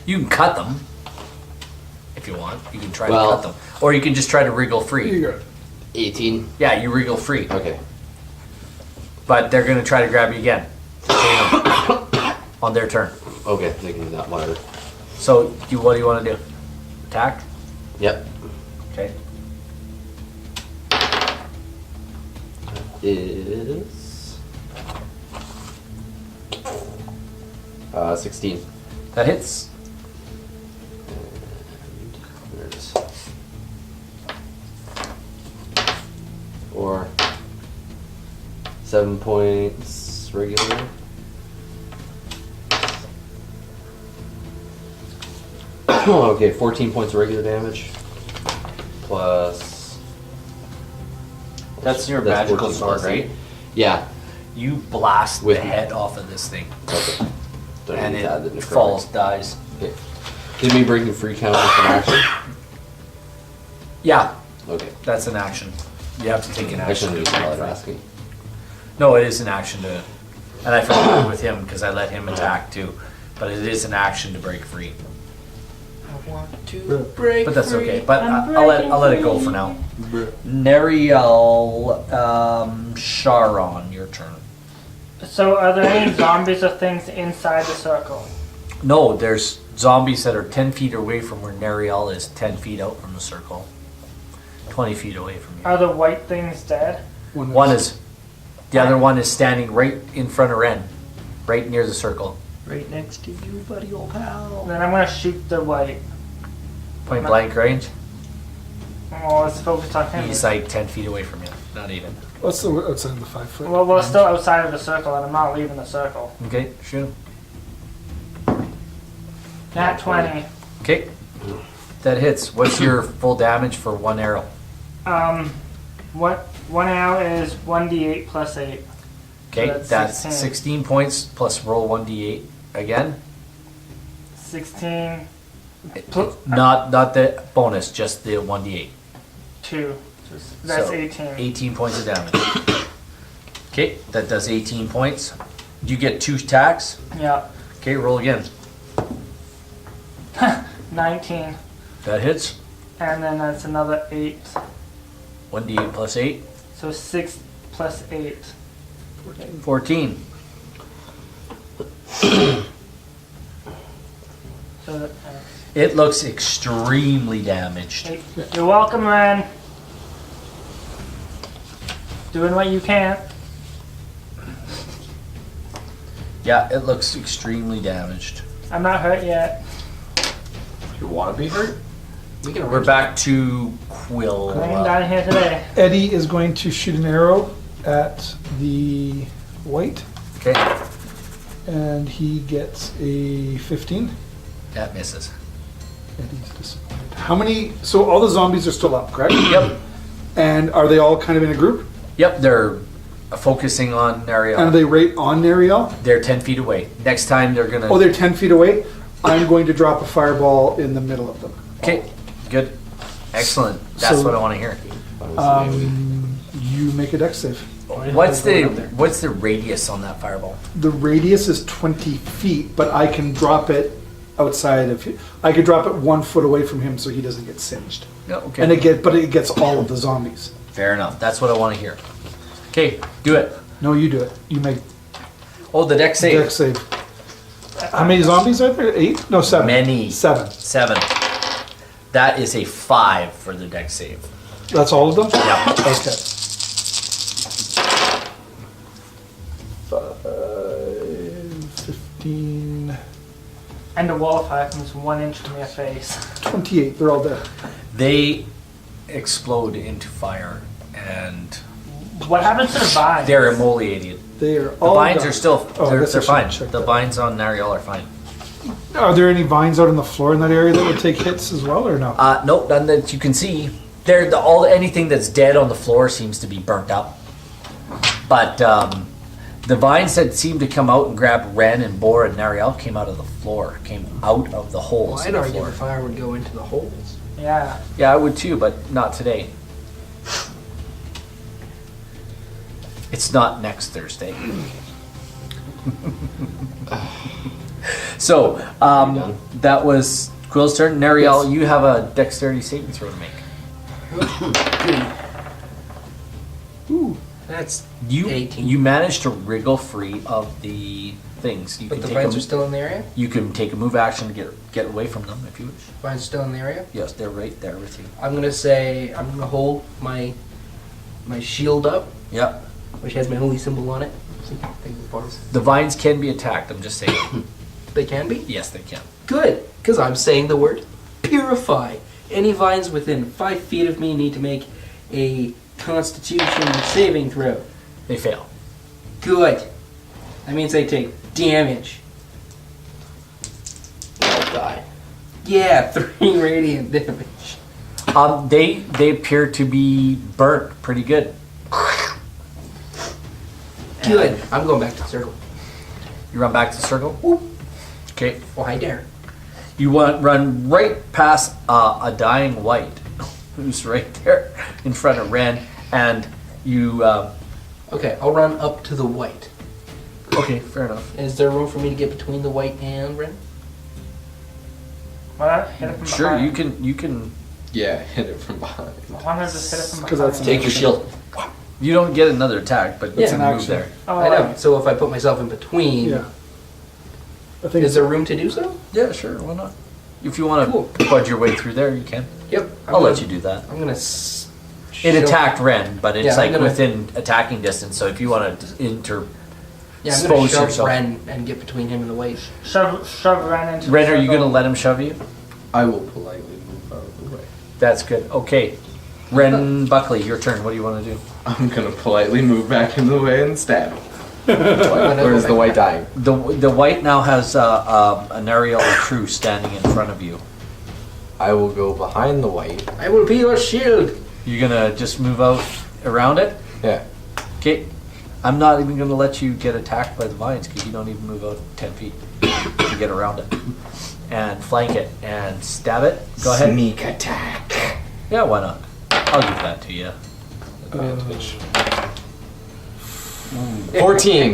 [SPEAKER 5] You can cut them if you want. You can try to cut them, or you can just try to wriggle free.
[SPEAKER 6] You got it.
[SPEAKER 3] 18?
[SPEAKER 5] Yeah, you wriggle free,
[SPEAKER 3] Okay.
[SPEAKER 5] but they're going to try to grab you again on their turn.
[SPEAKER 3] Okay, they can do that, whatever.
[SPEAKER 5] So, what do you want to do? Attack?
[SPEAKER 3] Yep.
[SPEAKER 5] Okay.
[SPEAKER 3] Is 16.
[SPEAKER 5] That hits.
[SPEAKER 3] 7 points regular. Okay, 14 points of regular damage. Plus.
[SPEAKER 5] That's your magical
[SPEAKER 3] 14
[SPEAKER 5] sword,
[SPEAKER 3] plus
[SPEAKER 5] right?
[SPEAKER 3] 8. Yeah.
[SPEAKER 5] You blast
[SPEAKER 3] With
[SPEAKER 5] the head off of this thing,
[SPEAKER 3] Okay. Don't
[SPEAKER 5] and
[SPEAKER 3] need to add the
[SPEAKER 5] it
[SPEAKER 3] necrotic.
[SPEAKER 5] falls, dies.
[SPEAKER 3] Okay. Give me breaking free count as an action.
[SPEAKER 5] Yeah,
[SPEAKER 3] Okay.
[SPEAKER 5] that's an action. You have to take an
[SPEAKER 3] I
[SPEAKER 5] action.
[SPEAKER 3] shouldn't
[SPEAKER 5] to
[SPEAKER 3] even
[SPEAKER 5] break
[SPEAKER 3] bother
[SPEAKER 5] free.
[SPEAKER 3] asking.
[SPEAKER 5] No, it is an action to, and I forgot with him because I let him attack too. But it is an action to break free.
[SPEAKER 7] I want to break
[SPEAKER 5] But that's
[SPEAKER 7] free.
[SPEAKER 5] okay. But
[SPEAKER 4] I'm
[SPEAKER 5] I'll let
[SPEAKER 4] breaking
[SPEAKER 5] it go
[SPEAKER 4] free.
[SPEAKER 5] for now. Neriel, Sharon, your turn.
[SPEAKER 4] So are there any zombies or things inside the circle?
[SPEAKER 5] No, there's zombies that are 10 feet away from where Neriel is, 10 feet out from the circle, 20 feet away from you.
[SPEAKER 4] Are the white things dead?
[SPEAKER 5] One is, the other one is standing right in front of Ren, right near the circle.
[SPEAKER 2] Right next to you, buddy, old pal.
[SPEAKER 4] Then I'm gonna shoot the white.
[SPEAKER 5] Point blank range.
[SPEAKER 4] Oh, let's focus on him.
[SPEAKER 5] He's like 10 feet away from you, not even.
[SPEAKER 6] What's the outside of the 5 foot?
[SPEAKER 4] Well, we're still outside of the circle, and I'm not leaving the circle.
[SPEAKER 5] Okay, shoot him.
[SPEAKER 4] Nat 20.
[SPEAKER 5] Okay, that hits. What's your full damage for one arrow?
[SPEAKER 4] One arrow is 1d8 plus 8.
[SPEAKER 5] Okay,
[SPEAKER 4] So that's
[SPEAKER 5] that's
[SPEAKER 4] 16.
[SPEAKER 5] 16 points plus roll 1d8 again.
[SPEAKER 4] 16,
[SPEAKER 5] Not the bonus, just the 1d8.
[SPEAKER 4] 2. That's
[SPEAKER 5] So,
[SPEAKER 4] 18.
[SPEAKER 5] 18 points of damage. Okay, that does 18 points. You get 2 attacks.
[SPEAKER 4] Yeah.
[SPEAKER 5] Okay, roll again.
[SPEAKER 4] 19.
[SPEAKER 5] That hits.
[SPEAKER 4] And then that's another 8.
[SPEAKER 5] 1d8 plus 8.
[SPEAKER 4] So 6 plus 8.
[SPEAKER 5] 14.
[SPEAKER 4] So that,
[SPEAKER 5] It looks extremely damaged.
[SPEAKER 4] hey, you're welcome, Ren. Doing what you can.
[SPEAKER 5] Yeah, it looks extremely damaged.
[SPEAKER 4] I'm not hurt yet.
[SPEAKER 8] You want to be hurt? We can
[SPEAKER 5] We're
[SPEAKER 8] arrange
[SPEAKER 5] back to Quill.
[SPEAKER 4] I ain't down here today.
[SPEAKER 6] Eddie is going to shoot an arrow at the white,
[SPEAKER 5] Okay,
[SPEAKER 6] and he gets a 15.
[SPEAKER 5] that misses.
[SPEAKER 6] Eddie's disappointed. How many? So all the zombies are still up, correct?
[SPEAKER 5] Yep.
[SPEAKER 6] And are they all kind of in a group?
[SPEAKER 5] Yep, they're focusing on
[SPEAKER 6] And are
[SPEAKER 5] Nariel.
[SPEAKER 6] they right on Nariel?
[SPEAKER 5] They're 10 feet away. Next time they're gonna.
[SPEAKER 6] Oh, they're 10 feet away? I'm going to drop a fireball in the middle of them.
[SPEAKER 5] Okay, good. Excellent. That's
[SPEAKER 6] So-
[SPEAKER 5] what I want to hear.
[SPEAKER 6] You make a dex save.
[SPEAKER 5] What's the radius on that fireball?
[SPEAKER 6] The radius is 20 feet, but I can drop it outside of. I could drop it 1 foot away from him so he doesn't get singed.
[SPEAKER 5] Yeah, okay.
[SPEAKER 6] And it gets all of the zombies.
[SPEAKER 5] Fair enough. That's what I want to hear. Okay, do it.
[SPEAKER 6] No, you do it. You make
[SPEAKER 5] Oh, the deck save.
[SPEAKER 6] dex save. How many zombies are there? 8? No, 7.
[SPEAKER 5] Many.
[SPEAKER 6] 7.
[SPEAKER 5] 7. That is a 5 for the deck save.
[SPEAKER 6] That's all of them?
[SPEAKER 5] Yeah.
[SPEAKER 6] Okay. 5, 15,
[SPEAKER 4] And the wall of fire comes 1 inch from your face.
[SPEAKER 6] 28. They're all dead.
[SPEAKER 5] They explode into fire and
[SPEAKER 4] What happens to the vines?
[SPEAKER 5] they're emoliated.
[SPEAKER 6] They are
[SPEAKER 5] The
[SPEAKER 6] all
[SPEAKER 5] vines
[SPEAKER 6] gone.
[SPEAKER 5] are still
[SPEAKER 6] Oh, I
[SPEAKER 5] they're
[SPEAKER 6] guess I
[SPEAKER 5] fine.
[SPEAKER 6] should check
[SPEAKER 5] The
[SPEAKER 6] that.
[SPEAKER 5] vines on Nariel are fine.
[SPEAKER 6] Are there any vines out on the floor in that area that would take hits as well, or no?
[SPEAKER 5] Nope, none that you can see. Anything that's dead on the floor seems to be burnt up. But the vines that seemed to come out and grab Ren and Bor and Nariel came out of the floor, came out of the
[SPEAKER 7] Well,
[SPEAKER 5] holes
[SPEAKER 7] I'd
[SPEAKER 5] in the
[SPEAKER 7] argue
[SPEAKER 5] floor.
[SPEAKER 7] the fire would go into the holes.
[SPEAKER 4] Yeah.
[SPEAKER 5] Yeah, I would too, but not today. It's not next Thursday. So, that was Quill's turn. Nariel, you have a dexterity saving throw to make.
[SPEAKER 6] Ooh.
[SPEAKER 7] That's
[SPEAKER 5] You
[SPEAKER 7] 18.
[SPEAKER 5] you managed to wriggle free of the things. You
[SPEAKER 7] But
[SPEAKER 5] can
[SPEAKER 7] the
[SPEAKER 5] take
[SPEAKER 7] vines
[SPEAKER 5] a,
[SPEAKER 7] are still in the area?
[SPEAKER 5] You can take a move action to get away from them if you wish.
[SPEAKER 7] Vines are still in the area?
[SPEAKER 5] Yes, they're right there with you.
[SPEAKER 7] I'm gonna hold my shield up,
[SPEAKER 5] Yep.
[SPEAKER 7] which has my holy symbol on it. See, thank you, boys.
[SPEAKER 5] The vines can be attacked. I'm just saying.
[SPEAKER 7] They can be?
[SPEAKER 5] Yes, they can.
[SPEAKER 7] Good, because I'm saying the word purify. Any vines within 5 feet of me need to make a Constitution saving throw.
[SPEAKER 5] They fail.
[SPEAKER 7] Good. That means they take damage.
[SPEAKER 3] I'll die.
[SPEAKER 7] Yeah, 3 radiant damage.
[SPEAKER 5] They appear to be burnt pretty good.
[SPEAKER 7] Good. I'm going back to the circle.
[SPEAKER 5] You run back to the circle. Whoop. Okay.
[SPEAKER 7] Oh, hi there.
[SPEAKER 5] You run right past a dying white who's right there in front of Ren, and you.
[SPEAKER 7] Okay, I'll run up to the white.
[SPEAKER 5] Okay, fair enough.
[SPEAKER 7] Is there room for me to get between the white and Ren?
[SPEAKER 4] Why not hit it from
[SPEAKER 5] Sure,
[SPEAKER 4] behind?
[SPEAKER 5] you can.
[SPEAKER 8] Yeah, hit it from behind.
[SPEAKER 4] Why not just hit it from
[SPEAKER 6] 'Cause
[SPEAKER 4] behind?
[SPEAKER 6] that's
[SPEAKER 3] Take your shield.
[SPEAKER 5] You don't get another attack, but you
[SPEAKER 7] Yeah.
[SPEAKER 5] can
[SPEAKER 6] It's an
[SPEAKER 5] move
[SPEAKER 6] action.
[SPEAKER 5] there.
[SPEAKER 4] Oh,
[SPEAKER 7] I know. So if I put myself in between,
[SPEAKER 6] Yeah. I think
[SPEAKER 7] is there room to do so?
[SPEAKER 5] Yeah, sure. Why not? If you want to
[SPEAKER 7] Cool.
[SPEAKER 5] budge your way through there, you can.
[SPEAKER 7] Yep.
[SPEAKER 5] I'll let you do that.
[SPEAKER 7] I'm gonna.
[SPEAKER 5] It attacked Ren, but it's
[SPEAKER 7] Yeah, I'm
[SPEAKER 5] like
[SPEAKER 7] gonna-
[SPEAKER 5] within attacking distance. So if you want to
[SPEAKER 7] Yeah, I'm gonna
[SPEAKER 5] expose
[SPEAKER 7] shove
[SPEAKER 5] yourself.
[SPEAKER 7] Ren and get between him and the white.
[SPEAKER 4] shove Ren into
[SPEAKER 5] Ren,
[SPEAKER 4] the
[SPEAKER 5] are you
[SPEAKER 4] circle.
[SPEAKER 5] going to let him shove you?
[SPEAKER 8] I will politely move out of the way.
[SPEAKER 5] That's good. Okay. Ren Buckley, your turn. What do you want to do?
[SPEAKER 8] I'm gonna politely move back in the way and stab.
[SPEAKER 7] Why not
[SPEAKER 8] Or
[SPEAKER 7] go
[SPEAKER 8] is the
[SPEAKER 7] back?
[SPEAKER 8] white dying?
[SPEAKER 5] The white now has an aerial crew standing in front of you.
[SPEAKER 8] I will go behind the white.
[SPEAKER 7] I will be your shield.
[SPEAKER 5] You're going to just move out around it?
[SPEAKER 8] Yeah.
[SPEAKER 5] Okay. I'm not even going to let you get attacked by the vines because you don't even move out 10 feet to get around it. And flank it and stab it. Go ahead.
[SPEAKER 8] Sneak attack.
[SPEAKER 5] Yeah, why not? I'll give that to you.
[SPEAKER 8] Advantage. 14.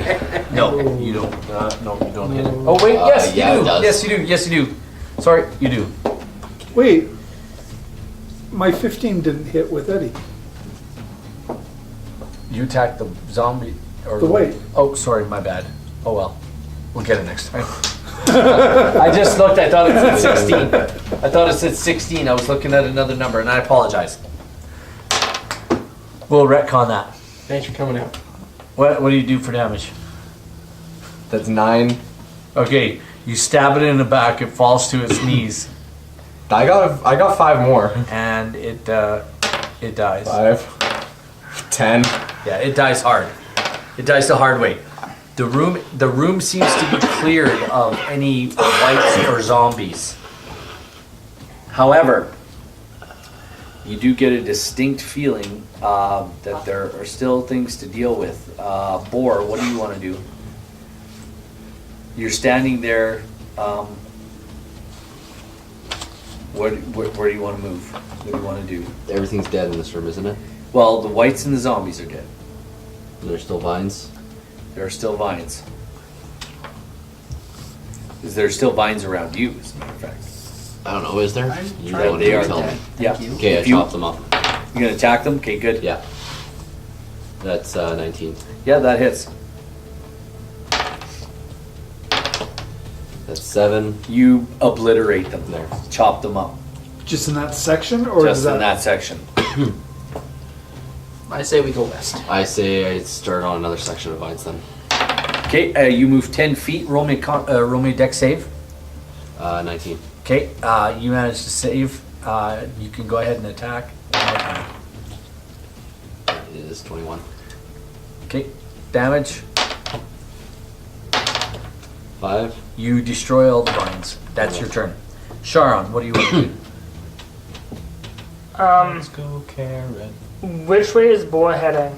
[SPEAKER 5] No, you don't. No, you don't hit it. Oh wait, yes,
[SPEAKER 3] yeah,
[SPEAKER 5] you
[SPEAKER 3] it
[SPEAKER 5] do.
[SPEAKER 3] does.
[SPEAKER 5] Yes, you do. Yes, you do. Sorry, you do.
[SPEAKER 6] Wait. My 15 didn't hit with Eddie.
[SPEAKER 5] You attacked the zombie or
[SPEAKER 6] The white.
[SPEAKER 5] Oh, sorry, my bad. Oh well, we'll get it next time. I just looked. I thought it said 16. I thought it said 16. I was looking at another number, and I apologize. We'll retcon that.
[SPEAKER 7] Thanks for coming out.
[SPEAKER 5] What do you do for damage?
[SPEAKER 8] That's 9.
[SPEAKER 5] Okay, you stab it in the back. It falls to its knees,
[SPEAKER 8] I got 5 more.
[SPEAKER 5] and it dies.
[SPEAKER 8] 5. 10.
[SPEAKER 5] Yeah, it dies hard. It dies the hard way. The room seems to be cleared of any whites or zombies. However, you do get a distinct feeling that there are still things to deal with. Boar, what do you want to do? You're standing there. Where do you want to move? What do you want to do?
[SPEAKER 3] Everything's dead in this room, isn't it?
[SPEAKER 5] Well, the whites and the zombies are dead.
[SPEAKER 3] There's still vines.
[SPEAKER 5] There are still vines. There's still vines around you, as a matter of fact.
[SPEAKER 3] I don't know, is there? You
[SPEAKER 5] Yeah,
[SPEAKER 3] know,
[SPEAKER 5] they
[SPEAKER 3] you
[SPEAKER 5] are
[SPEAKER 3] tell
[SPEAKER 5] dead.
[SPEAKER 3] me.
[SPEAKER 5] Yeah.
[SPEAKER 3] Okay, I
[SPEAKER 5] If you-
[SPEAKER 3] chopped them up.
[SPEAKER 5] You're gonna attack them? Okay, good.
[SPEAKER 3] Yeah. That's 19.
[SPEAKER 5] Yeah, that hits.
[SPEAKER 3] That's 7.
[SPEAKER 5] You obliterate them there. Chop them up.
[SPEAKER 6] Just in that section, or
[SPEAKER 5] Just
[SPEAKER 6] is
[SPEAKER 5] in that section.
[SPEAKER 7] I say we go west.
[SPEAKER 3] I say I start on another section of vines then.
[SPEAKER 5] Okay, you move 10 feet. Roll me a dex save.
[SPEAKER 3] 19.
[SPEAKER 5] Okay, you managed to save. You can go ahead and attack. One more time.
[SPEAKER 3] It is 21.
[SPEAKER 5] Okay, damage.
[SPEAKER 3] 5.
[SPEAKER 5] You destroy all the vines. That's your turn. Sharon, what do you want to do?
[SPEAKER 1] Let's go, Karen.
[SPEAKER 4] Which way is Boar heading?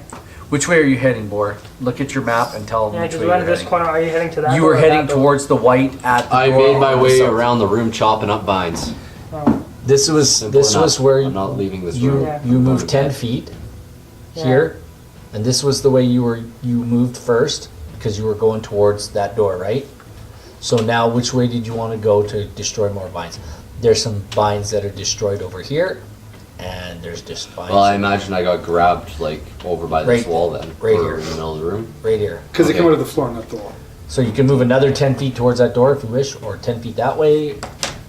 [SPEAKER 5] Which way are you heading, Boar? Look at your map and tell them
[SPEAKER 4] Yeah,
[SPEAKER 5] which
[SPEAKER 4] because
[SPEAKER 5] way
[SPEAKER 4] we're
[SPEAKER 5] you're
[SPEAKER 4] in this
[SPEAKER 5] heading.
[SPEAKER 4] corner. Are you heading to that?
[SPEAKER 5] You
[SPEAKER 4] door
[SPEAKER 5] were
[SPEAKER 4] or
[SPEAKER 5] heading
[SPEAKER 4] that door?
[SPEAKER 5] towards the white at the
[SPEAKER 3] I
[SPEAKER 5] door
[SPEAKER 3] made my
[SPEAKER 5] on the
[SPEAKER 3] way
[SPEAKER 5] south.
[SPEAKER 3] around the room chopping up vines.
[SPEAKER 4] Oh,
[SPEAKER 5] This was
[SPEAKER 3] Simple enough.
[SPEAKER 5] where
[SPEAKER 3] I'm not leaving this
[SPEAKER 5] you
[SPEAKER 3] room.
[SPEAKER 4] Yeah.
[SPEAKER 5] you moved 10 feet
[SPEAKER 4] Yeah.
[SPEAKER 5] here, and this was the way you moved first because you were going towards that door, right? So now, which way did you want to go to destroy more vines? There's some vines that are destroyed over here, and there's just vines
[SPEAKER 3] Well, I imagine I got grabbed like over by this
[SPEAKER 5] Right-
[SPEAKER 3] wall then.
[SPEAKER 5] right
[SPEAKER 3] or
[SPEAKER 5] here.
[SPEAKER 3] in the middle of the room.
[SPEAKER 5] right here.
[SPEAKER 6] Because they come
[SPEAKER 3] Okay.
[SPEAKER 6] out of the floor, not the wall.
[SPEAKER 5] So you can move another 10 feet towards that door if you wish, or 10 feet that way.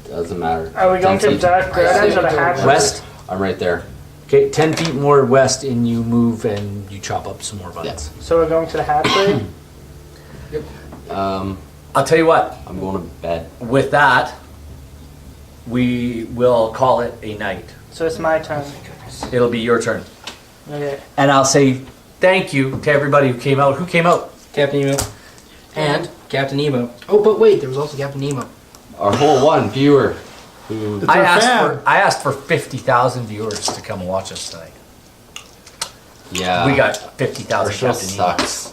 [SPEAKER 3] Doesn't matter.
[SPEAKER 4] Are we going
[SPEAKER 3] 10
[SPEAKER 4] to
[SPEAKER 3] feet.
[SPEAKER 4] dark dead ends or the hatch?
[SPEAKER 5] West.
[SPEAKER 3] I'm right there.
[SPEAKER 5] Okay, 10 feet more west, and you move and you chop up some more vines.
[SPEAKER 4] So we're going to the hatchway?
[SPEAKER 5] I'll tell you what.
[SPEAKER 3] I'm going to bed.
[SPEAKER 5] With that, we will call it a night.
[SPEAKER 4] So it's my turn.
[SPEAKER 5] It'll be your turn.
[SPEAKER 4] Okay.
[SPEAKER 5] And I'll say thank you to everybody who came out. Who came out?
[SPEAKER 7] Captain Emo, and Captain Emo. Oh, but wait, there was also Captain Nemo.
[SPEAKER 3] Our whole one viewer. Who,
[SPEAKER 5] I
[SPEAKER 6] our
[SPEAKER 5] asked for 50,000 viewers to come watch us tonight.
[SPEAKER 3] yeah.
[SPEAKER 5] We got
[SPEAKER 3] Our
[SPEAKER 5] 50,000
[SPEAKER 3] show
[SPEAKER 5] Captain Nemo.
[SPEAKER 3] sucks.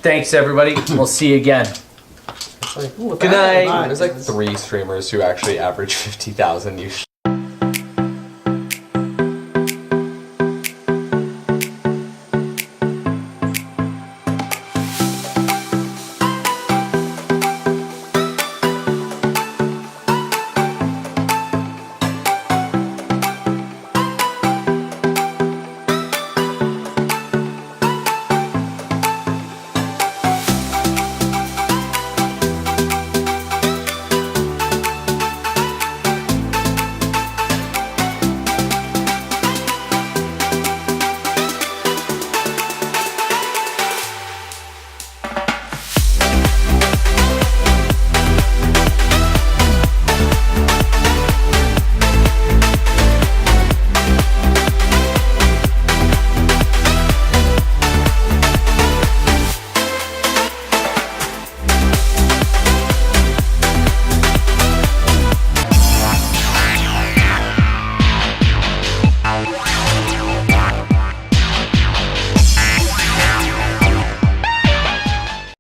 [SPEAKER 5] Thanks, everybody. We'll see you again.
[SPEAKER 8] It's like,
[SPEAKER 5] Good night.
[SPEAKER 8] there's like 3 streamers who actually average 50,000 usually.